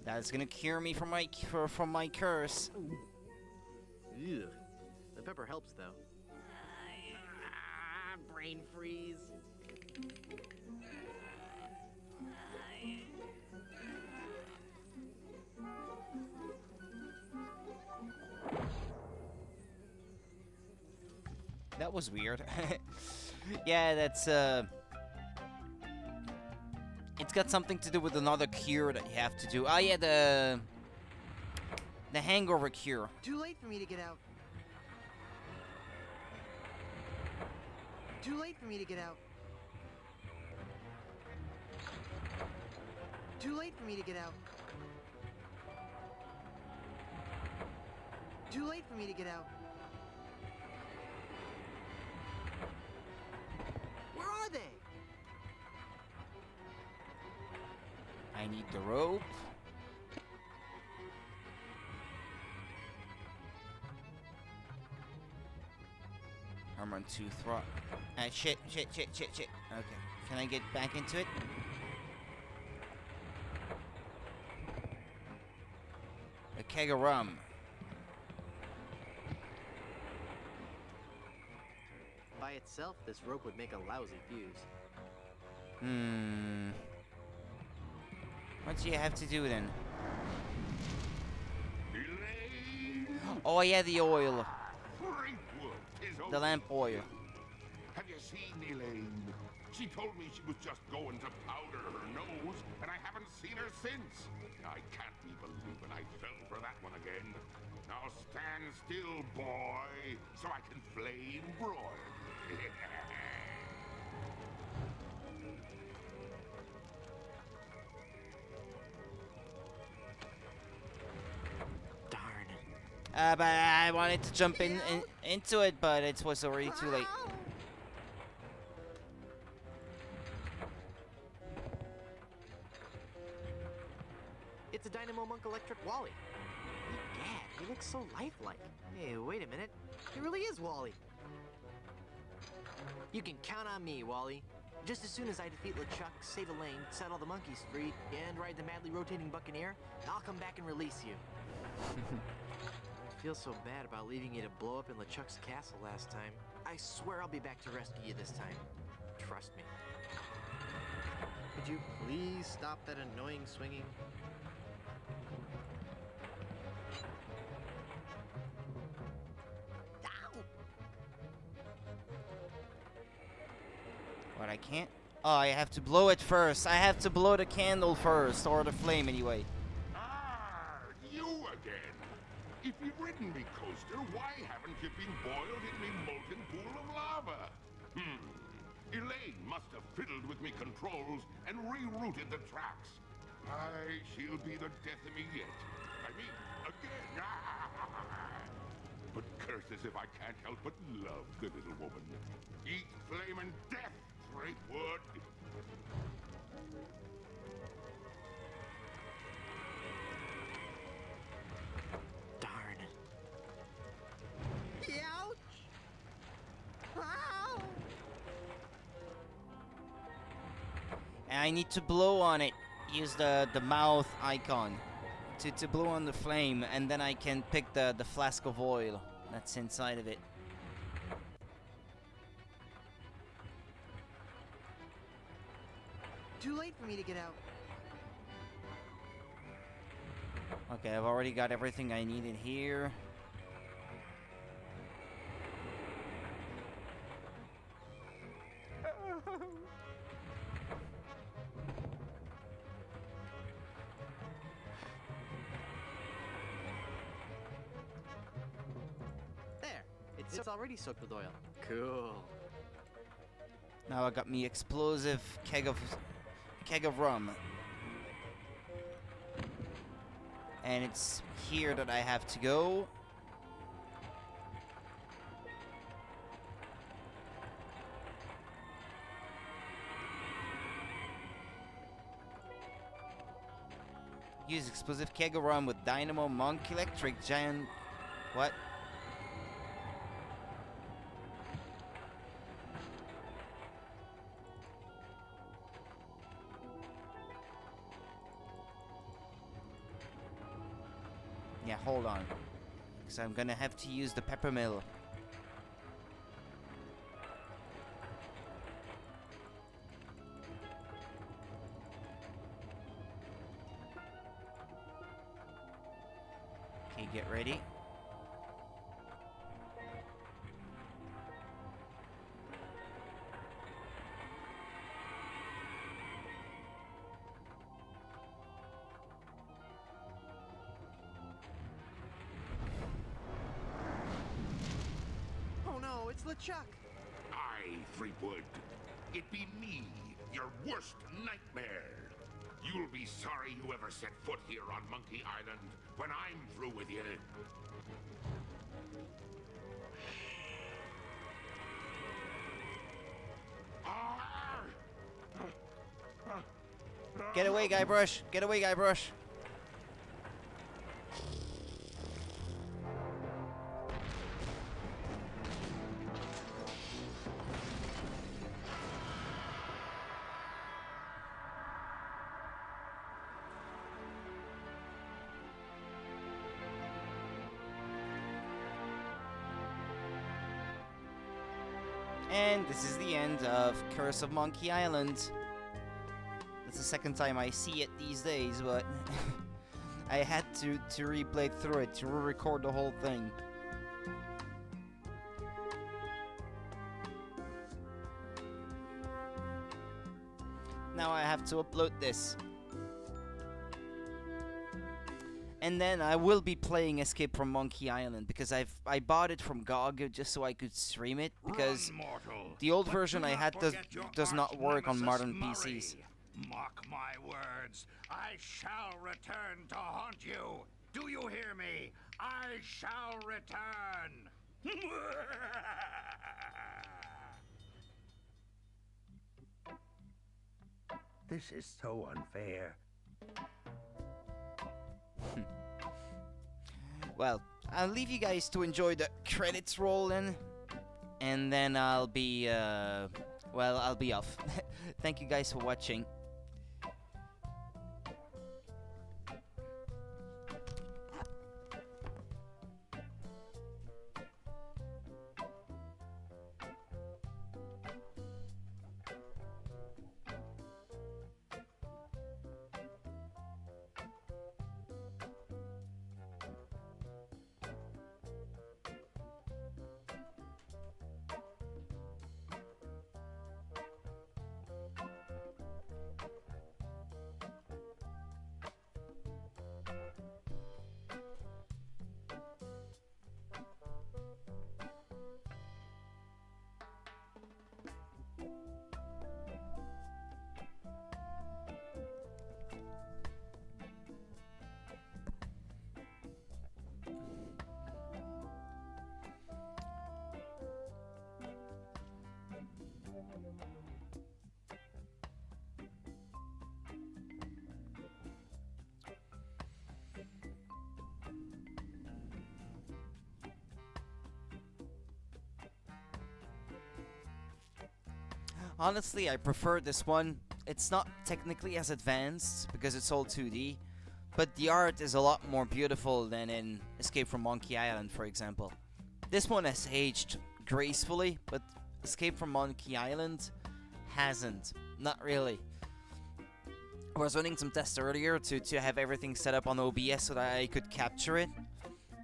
That's gonna cure me from my curse. Ugh. The pepper helps, though. Brain freeze. That was weird. Yeah, that's it's got something to do with another cure that you have to do. Oh yeah, the hangover cure. Too late for me to get out. Too late for me to get out. Too late for me to get out. Too late for me to get out. Where are they? I need the rope. Armor on 2 throt. Shit. Okay. Can I get back into it? A keg of rum. By itself, this rope would make a lousy fuse. What do you have to do then? Oh yeah, the oil. Threepwood is The lamp oil. Have you seen Elaine? She told me she was just going to powder her nose, and I haven't seen her since. I can't be believing I fell for that one again. Now stand still, boy, so I can flame broil. But I wanted to jump into it, but it was already too late. It's a Dynamo Monk Electric Wally. Egad, he looks so lifelike. Hey, wait a minute. He really is Wally. You can count on me, Wally. Just as soon as I defeat LeChuck, save Elaine, set all the monkeys free, and ride the madly rotating Buccaneer, I'll come back and release you. I feel so bad about leaving you to blow up in LeChuck's castle last time. I swear I'll be back to rescue you this time. Trust me. Could you please stop that annoying swinging? But I can't. Oh, I have to blow it first. I have to blow the candle first, or the flame anyway. You again. If you've ridden me, Coaster, why haven't you been boiled in me molten pool of lava? Elaine must have fiddled with me controls and rerouted the tracks. Aye, she'll be the death of me yet. I mean, again. But curses if I can't help but love the little woman. Eat flame and death, Threepwood. Darn. Ouch! Ow! And I need to blow on it. Use the mouth icon to blow on the flame, and then I can pick the flask of oil that's inside of it. Too late for me to get out. Okay, I've already got everything I needed here. There. It's already soaked with oil. Cool. Now I got me explosive keg of rum. And it's here that I have to go. Use explosive keg of rum with Dynamo Monk Electric Giant. What? Yeah, hold on. Because I'm gonna have to use the peppermill. Okay, get ready. Oh no, it's LeChuck. Aye, Threepwood. It be me, your worst nightmare. You'll be sorry you ever set foot here on Monkey Island when I'm through with you. Get away, Guybrush! Get away, Guybrush! And this is the end of Curse of Monkey Island. That's the second time I see it these days, but I had to replay through it, to re-record the whole thing. Now I have to upload this. And then I will be playing Escape from Monkey Island because I bought it from GOG just so I could stream it, because the old version I had does not work on modern PCs. Mark my words, I shall return to haunt you. Do you hear me? I shall return. This is so unfair. Well, I'll leave you guys to enjoy the credits rolling, and then I'll be, well, I'll be off. Thank you guys for watching. Honestly, I prefer this one. It's not technically as advanced because it's all 2D, but the art is a lot more beautiful than in Escape from Monkey Island, for example. This one has aged gracefully, but Escape from Monkey Island hasn't. Not really. I was running some tests earlier to have everything set up on OBS so that I could capture it.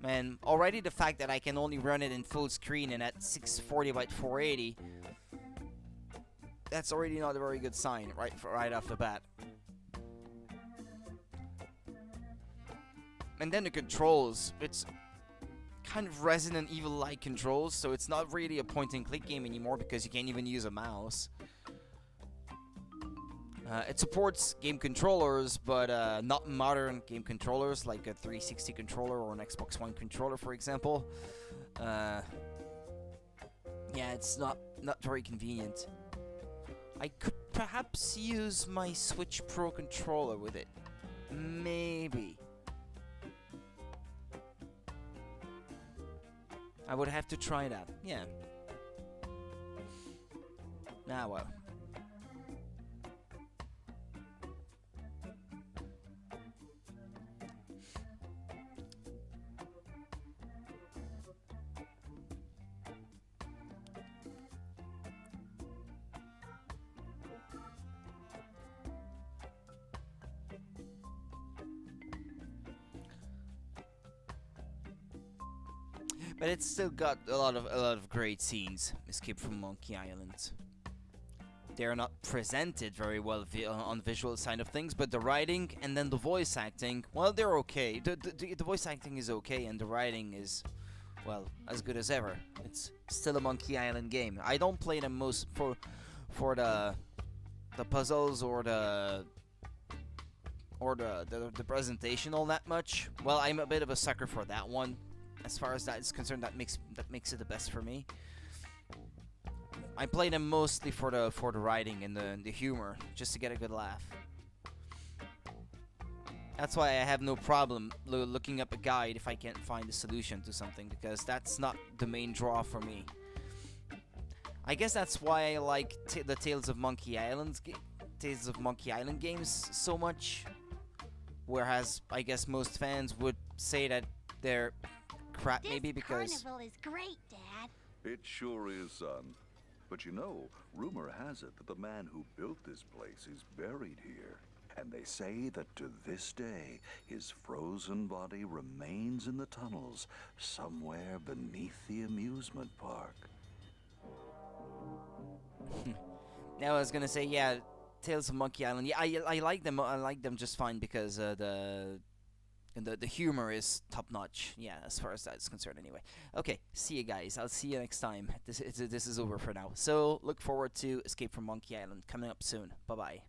And already the fact that I can only run it in full screen and at 640 by 480, that's already not a very good sign right off the bat. And then the controls, it's kind of Resident Evil-like controls, so it's not really a point-and-click game anymore because you can't even use a mouse. It supports game controllers, but not modern game controllers like a 360 controller or an Xbox One controller, for example. Yeah, it's not very convenient. I could perhaps use my Switch Pro controller with it. Maybe. I would have to try that. Yeah. Ah, well. But it's still got a lot of great scenes. Escape from Monkey Island. They're not presented very well on the visual side of things, but the writing and then the voice acting, well, they're okay. The voice acting is okay, and the writing is, well, as good as ever. It's still a Monkey Island game. I don't play them most for the puzzles or the presentation all that much. Well, I'm a bit of a sucker for that one. As far as that is concerned, that makes it the best for me. I play them mostly for the writing and the humor, just to get a good laugh. That's why I have no problem looking up a guide if I can't find a solution to something, because that's not the main draw for me. I guess that's why I like the Tales of Monkey Island games so much. Whereas I guess most fans would say that they're crap, maybe because carnival is great, Dad. It sure is, son. But you know, rumor has it that the man who built this place is buried here. And they say that to this day, his frozen body remains in the tunnels somewhere beneath the amusement park. Now I was gonna say, yeah, Tales of Monkey Island. Yeah, I like them. I like them just fine because the humor is top notch. Yeah, as far as that's concerned, anyway. Okay, see you guys. I'll see you next time. This is over for now. So look forward to Escape from Monkey Island coming up soon. Bye bye.